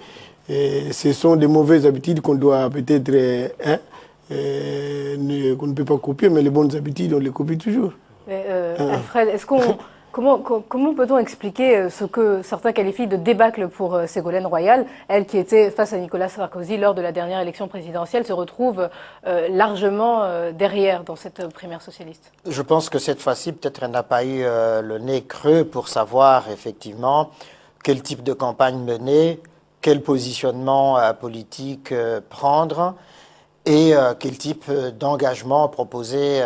Ce sont des mauvaises habitudes qu'on doit peut-être, qu'on ne peut pas copier, mais les bonnes habitudes, on les copie toujours. Alfred, comment peut-on expliquer ce que certains qualifient de débâcle pour Ségolène Royal, elle qui était face à Nicolas Sarkozy lors de la dernière élection présidentielle, se retrouve largement derrière dans cette primaire socialiste? Je pense que cette fois-ci, peut-être elle n'a pas eu le nez creux pour savoir effectivement quel type de campagne mener, quel positionnement politique prendre et quel type d'engagement proposer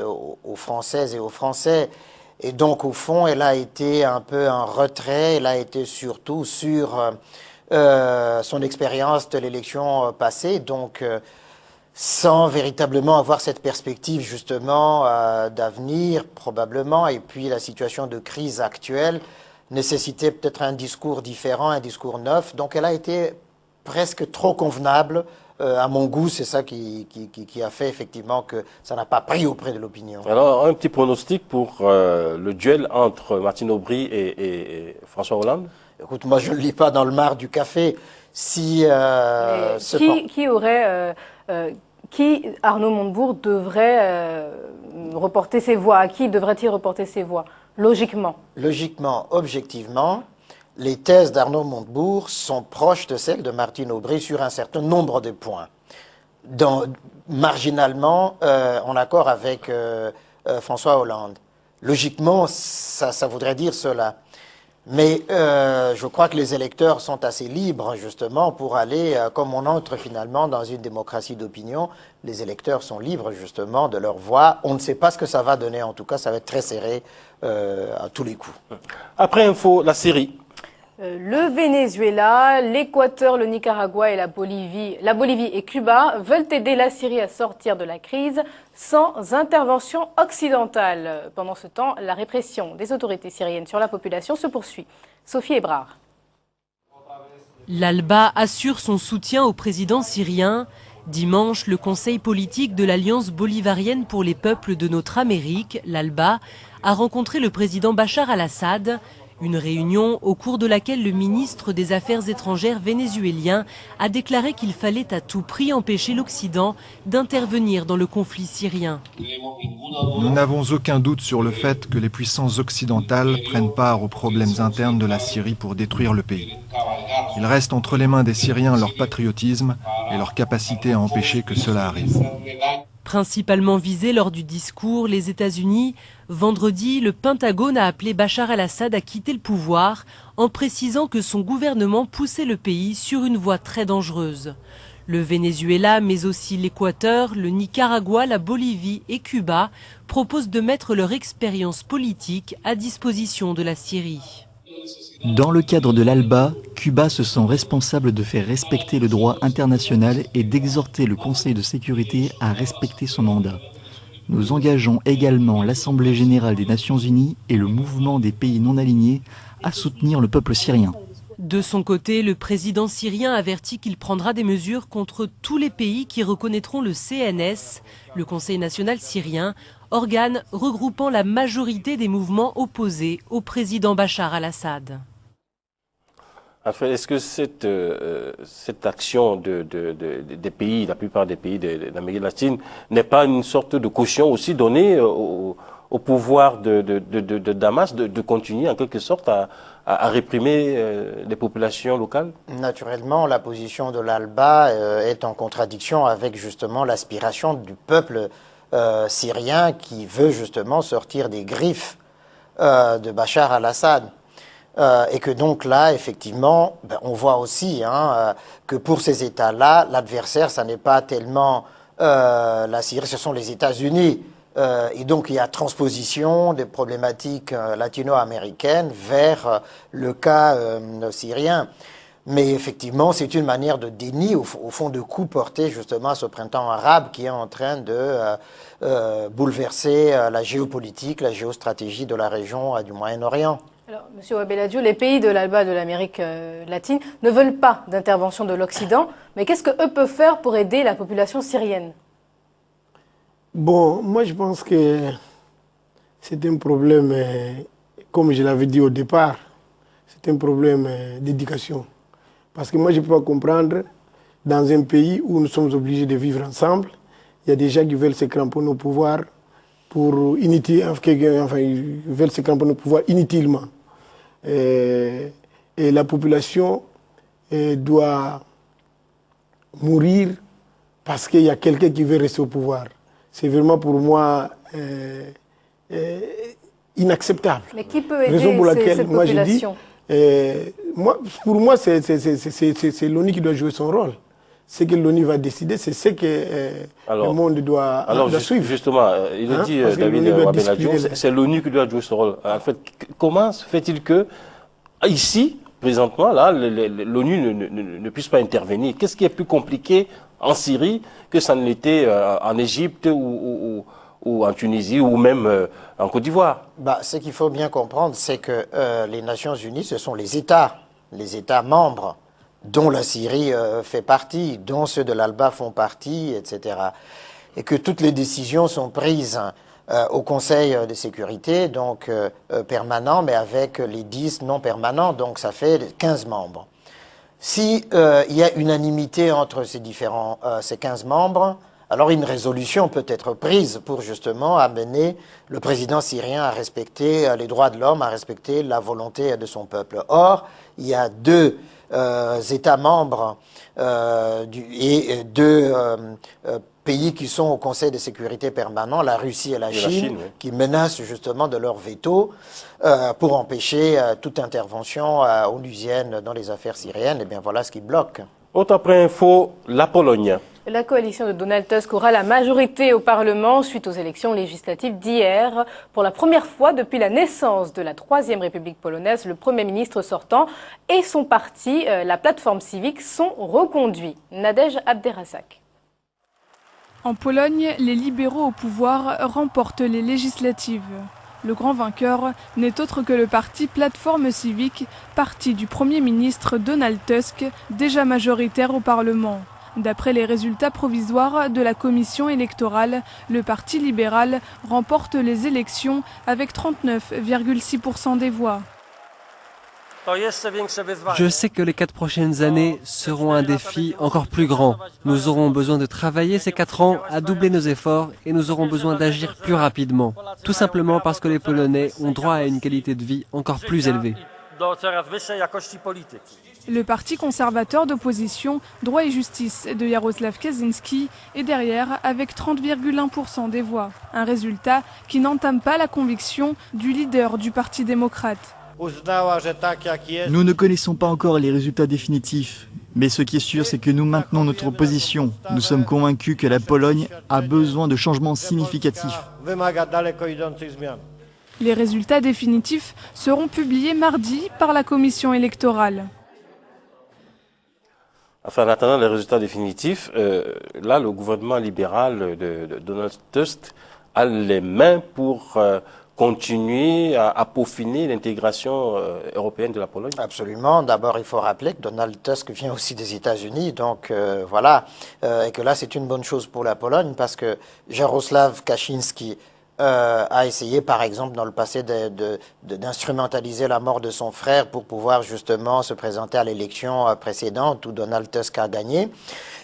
aux Françaises et aux Français. Et donc, au fond, elle a été un peu en retrait, elle a été surtout sur son expérience de l'élection passée, donc sans véritablement avoir cette perspective justement d'avenir, probablement, et puis la situation de crise actuelle nécessitait peut-être un discours différent, un discours neuf, donc elle a été presque trop convenable. À mon goût, c'est ça qui a fait effectivement que ça n'a pas pris auprès de l'opinion. Alors, un petit pronostic pour le duel entre Martine Aubry et François Hollande? Écoute, moi je ne lis pas dans le mar du café. Si qui Arnaud Montebourg devrait reporter ses voix? À qui devrait-il reporter ses voix, logiquement? Logiquement, objectivement, les thèses d'Arnaud Montebourg sont proches de celles de Martine Aubry sur un certain nombre de points. Marginalement, en accord avec François Hollande. Logiquement, ça voudrait dire cela. Mais je crois que les électeurs sont assez libres, justement, pour aller, comme on entre finalement dans une démocratie d'opinion, les électeurs sont libres, justement, de leur voix. On ne sait pas ce que ça va donner, en tout cas, ça va être très serré à tous les coups. Après info, la Syrie. Le Venezuela, l'Équateur, le Nicaragua et la Bolivie et Cuba veulent aider la Syrie à sortir de la crise sans intervention occidentale. Pendant ce temps, la répression des autorités syriennes sur la population se poursuit. Sophie Ebrard. L'ALBA assure son soutien au président syrien. Dimanche, le Conseil politique de l'Alliance bolivarienne pour les peuples de notre Amérique, l'ALBA, a rencontré le président Bachar al-Assad. Une réunion au cours de laquelle le ministre des Affaires étrangères vénézuélien a déclaré qu'il fallait à tout prix empêcher l'Occident d'intervenir dans le conflit syrien. Nous n'avons aucun doute sur le fait que les puissances occidentales prennent part aux problèmes internes de la Syrie pour détruire le pays. Il reste entre les mains des Syriens leur patriotisme et leur capacité à empêcher que cela arrive. Principalement visé lors du discours, les États-Unis, vendredi, le Pentagone a appelé Bachar el-Assad à quitter le pouvoir en précisant que son gouvernement poussait le pays sur une voie très dangereuse. Le Venezuela, mais aussi l'Équateur, le Nicaragua, la Bolivie et Cuba proposent de mettre leur expérience politique à disposition de la Syrie. Dans le cadre de l'ALBA, Cuba se sent responsable de faire respecter le droit international et d'exhorter le Conseil de sécurité à respecter son mandat. Nous engageons également l'Assemblée générale des Nations unies et le mouvement des pays non alignés à soutenir le peuple syrien. De son côté, le président syrien avertit qu'il prendra des mesures contre tous les pays qui reconnaîtront le CNS, le Conseil national syrien, organe regroupant la majorité des mouvements opposés au président Bachar al-Assad. Est-ce que cette action des pays, la plupart des pays d'Amérique latine, n'est pas une sorte de caution aussi donnée au pouvoir de Damas de continuer en quelque sorte à réprimer les populations locales? Naturellement, la position de l'ALBA est en contradiction avec justement l'aspiration du peuple syrien qui veut justement sortir des griffes de Bachar al-Assad. Et que donc là, effectivement, on voit aussi que pour ces États-là, l'adversaire, ça n'est pas tellement la Syrie, ce sont les États-Unis. Et donc il y a transposition des problématiques latino-américaines vers le cas syrien. Mais effectivement, c'est une manière de déni, au fond, de coup porté justement à ce printemps arabe qui est en train de bouleverser la géopolitique, la géostratégie de la région du Moyen-Orient. Alors, M. Wabeladio, les pays de l'ALBA de l'Amérique latine ne veulent pas d'intervention de l'Occident, mais qu'est-ce qu'eux peuvent faire pour aider la population syrienne? Bon, moi je pense que c'est un problème, comme je l'avais dit au départ, c'est un problème d'éducation. Parce que moi je ne peux pas comprendre, dans un pays où nous sommes obligés de vivre ensemble, il y a des gens qui veulent se cramponner au pouvoir pour ils veulent se cramponner au pouvoir inutilement. Et la population doit mourir parce qu'il y a quelqu'un qui veut rester au pouvoir. C'est vraiment pour moi inacceptable. Mais qui peut aider cette population? Pour moi, c'est l'ONU qui doit jouer son rôle. Ce que l'ONU va décider, c'est ce que le monde doit suivre. Justement, il a dit, David Wabeladio, c'est l'ONU qui doit jouer son rôle. En fait, comment se fait-il que, ici, présentement, là, l'ONU ne puisse pas intervenir? Qu'est-ce qui est plus compliqué en Syrie que ça ne l'était en Égypte ou en Tunisie ou même en Côte d'Ivoire? Ce qu'il faut bien comprendre, c'est que les Nations Unies, ce sont les États membres dont la Syrie fait partie, dont ceux de l'ALBA font partie, etc. Et que toutes les décisions sont prises au Conseil de sécurité, donc permanent, mais avec les 10 non permanents, donc ça fait 15 membres. Si il y a unanimité entre ces 15 membres, alors une résolution peut être prise pour justement amener le président syrien à respecter les droits de l'homme, à respecter la volonté de son peuple. Or, il y a deux États membres et deux pays qui sont au Conseil de sécurité permanent, la Russie et la Chine, oui, qui menacent justement de leur veto pour empêcher toute intervention onusienne dans les affaires syriennes. Et bien voilà ce qui bloque. Autre après info, la Pologne. La coalition de Donald Tusk aura la majorité au Parlement suite aux élections législatives d'hier. Pour la première fois depuis la naissance de la Troisième République polonaise, le Premier ministre sortant et son parti, la plateforme civique, sont reconduits. Nadège Abderrazak. En Pologne, les libéraux au pouvoir remportent les législatives. Le grand vainqueur n'est autre que le parti Plateforme Civique, parti du Premier ministre Donald Tusk, déjà majoritaire au Parlement. D'après les résultats provisoires de la commission électorale, le Parti libéral remporte les élections avec 39,6% des voix. Je sais que les 4 prochaines années seront un défi encore plus grand. Nous aurons besoin de travailler ces 4 ans à doubler nos efforts et nous aurons besoin d'agir plus rapidement. Tout simplement parce que les Polonais ont droit à une qualité de vie encore plus élevée. Le parti conservateur d'opposition Droit et Justice de Jaroslaw Kaczynski est derrière avec 30,1% des voix. Un résultat qui n'entame pas la conviction du leader du Parti démocrate. Nous ne connaissons pas encore les résultats définitifs, mais ce qui est sûr, c'est que nous maintenons notre position. Nous sommes convaincus que la Pologne a besoin de changements significatifs. Les résultats définitifs seront publiés mardi par la commission électorale. Enfin, en attendant les résultats définitifs, là, le gouvernement libéral de Donald Tusk a les mains pour continuer à peaufiner l'intégration européenne de la Pologne. Absolument. D'abord, il faut rappeler que Donald Tusk vient aussi des États-Unis, donc voilà, et que là, c'est une bonne chose pour la Pologne parce que Jarosław Kaczynski a essayé, par exemple, dans le passé, d'instrumentaliser la mort de son frère pour pouvoir justement se présenter à l'élection précédente où Donald Tusk a gagné.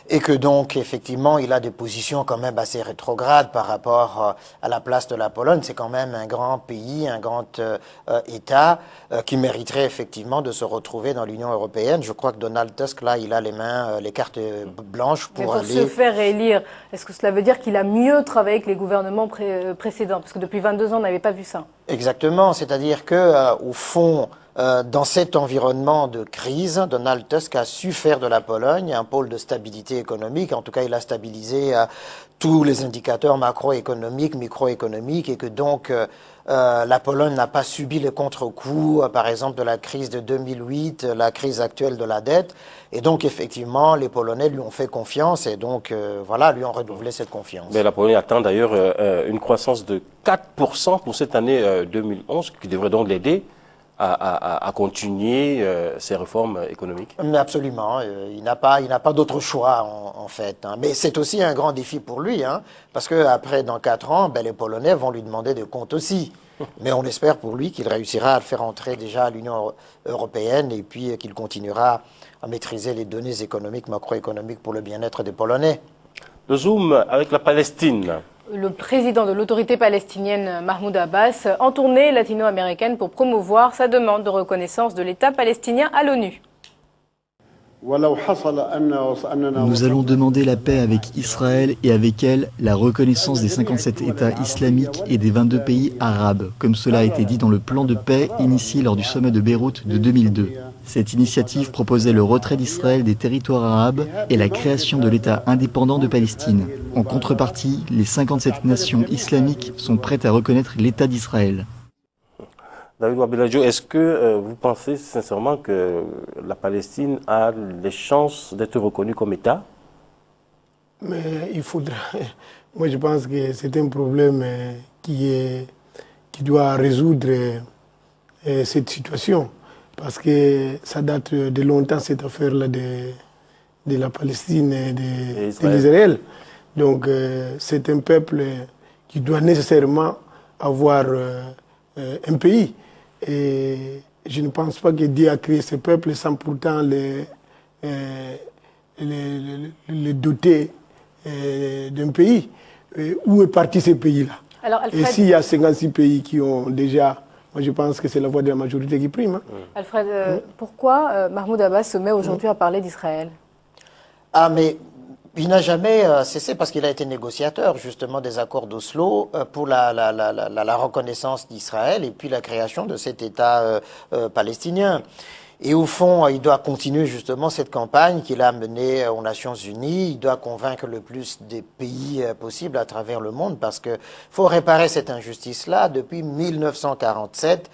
Et que donc, effectivement, il a des positions quand même assez rétrogrades par rapport à la place de la Pologne. C'est quand même un grand pays, un grand État qui mériterait effectivement de se retrouver dans l'Union européenne. Je crois que Donald Tusk, là, il a les mains, les cartes blanches pour aller... se faire réélire, est-ce que cela veut dire qu'il a mieux travaillé que les gouvernements précédents? Parce que depuis 22 ans, on n'avait pas vu ça. Exactement, c'est-à-dire que au fond... dans cet environnement de crise, Donald Tusk a su faire de la Pologne un pôle de stabilité économique. En tout cas, il a stabilisé tous les indicateurs macroéconomiques, microéconomiques, et que donc la Pologne n'a pas subi les contre-coups, par exemple, de la crise de 2008, la crise actuelle de la dette. Et donc, effectivement, les Polonais lui ont fait confiance et donc, voilà, lui ont renouvelé cette confiance. Mais la Pologne attend d'ailleurs une croissance de 4% pour cette année 2011, qui devrait donc l'aider à continuer ces réformes économiques. Mais absolument, il n'a pas d'autre choix en fait. Hein. Mais c'est aussi un grand défi pour lui, hein, parce qu'après, dans 4 ans, les Polonais vont lui demander des comptes aussi. Mais on espère pour lui qu'il réussira à le faire entrer déjà à l'Union européenne et puis qu'il continuera à maîtriser les données économiques, macroéconomiques pour le bien-être des Polonais. Le zoom avec la Palestine. Le président de l'autorité palestinienne Mahmoud Abbas en tournée latino-américaine pour promouvoir sa demande de reconnaissance de l'État palestinien à l'ONU. Nous allons demander la paix avec Israël et avec elle la reconnaissance des 57 États islamiques et des 22 pays arabes, comme cela a été dit dans le plan de paix initié lors du sommet de Beyrouth de 2002. Cette initiative proposait le retrait d'Israël des territoires arabes et la création de l'État indépendant de Palestine. En contrepartie, les 57 nations islamiques sont prêtes à reconnaître l'État d'Israël. David Wabeladjo, est-ce que vous pensez sincèrement que la Palestine a les chances d'être reconnue comme État? Mais il faudra... Moi, je pense que c'est un problème qui doit résoudre cette situation. Parce que ça date de longtemps, cette affaire-là de la Palestine et de l'Israël. Donc, c'est un peuple qui doit nécessairement avoir un pays. Et je ne pense pas que Dieu a créé ce peuple sans pourtant les doter d'un pays. Où est parti ce pays-là? Et s'il y a 56 pays qui ont déjà... Moi, je pense que c'est la voix de la majorité qui prime. Hein. Alfred, pourquoi Mahmoud Abbas se met aujourd'hui à parler d'Israël? Ah, mais il n'a jamais cessé, parce qu'il a été négociateur justement des accords d'Oslo pour la reconnaissance d'Israël et puis la création de cet État palestinien. Et au fond, il doit continuer justement cette campagne qu'il a menée aux Nations Unies. Il doit convaincre le plus de pays possible à travers le monde parce qu'il faut réparer cette injustice-là. Depuis 1947,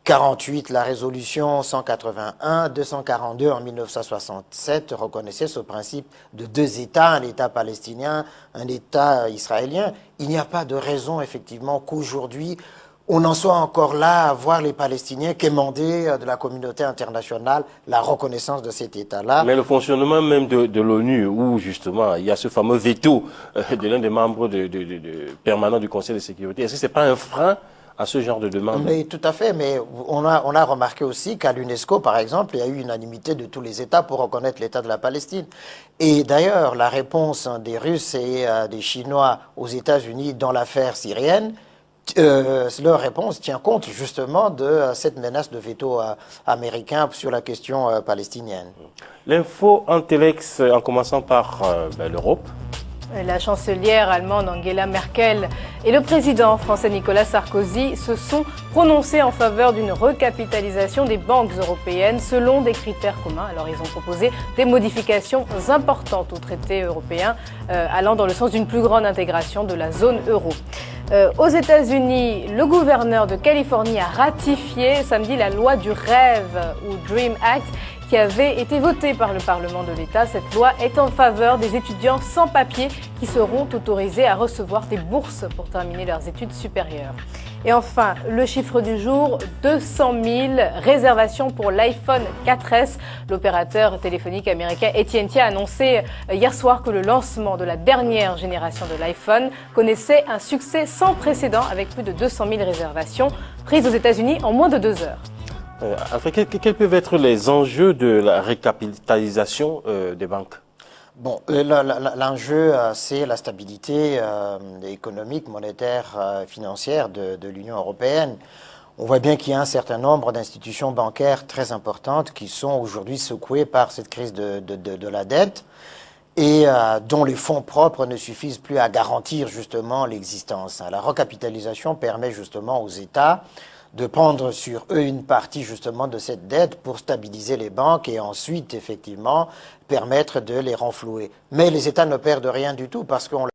48, la résolution 181, 242 en 1967 reconnaissait ce principe de 2 États, un État palestinien, un État israélien. Il n'y a pas de raison effectivement qu'aujourd'hui on en soit encore là à voir les Palestiniens quémander de la communauté internationale la reconnaissance de cet État-là. Mais le fonctionnement même de l'ONU, où justement il y a ce fameux veto de l'un des membres permanents du Conseil de sécurité, est-ce que ce n'est pas un frein à ce genre de demande? Mais tout à fait, mais on a remarqué aussi qu'à l'UNESCO, par exemple, il y a eu unanimité de tous les États pour reconnaître l'État de la Palestine. Et d'ailleurs, la réponse des Russes et des Chinois aux États-Unis dans l'affaire syrienne leur réponse tient compte justement de cette menace de veto américain sur la question palestinienne. L'info en Telex, en commençant par l'Europe. La chancelière allemande Angela Merkel et le président français Nicolas Sarkozy se sont prononcés en faveur d'une recapitalisation des banques européennes selon des critères communs. Alors ils ont proposé des modifications importantes au traité européen allant dans le sens d'une plus grande intégration de la zone euro. Aux États-Unis, le gouverneur de Californie a ratifié samedi la loi du rêve ou Dream Act qui avait été votée par le Parlement de l'État. Cette loi est en faveur des étudiants sans papier qui seront autorisés à recevoir des bourses pour terminer leurs études supérieures. Et enfin, le chiffre du jour, 200 000 réservations pour l'iPhone 4S. L'opérateur téléphonique américain AT&T a annoncé hier soir que le lancement de la dernière génération de l'iPhone connaissait un succès sans précédent avec plus de 200 000 réservations prises aux États-Unis en moins de 2 heures. Alfred, quels peuvent être les enjeux de la recapitalisation des banques? Bon, l'enjeu, c'est la stabilité économique, monétaire, financière de l'Union européenne. On voit bien qu'il y a un certain nombre d'institutions bancaires très importantes qui sont aujourd'hui secouées par cette crise de la dette et dont les fonds propres ne suffisent plus à garantir justement l'existence. La recapitalisation permet justement aux États de prendre sur eux une partie justement de cette dette pour stabiliser les banques et ensuite effectivement permettre de les renflouer. Mais les États ne perdent rien du tout parce qu'on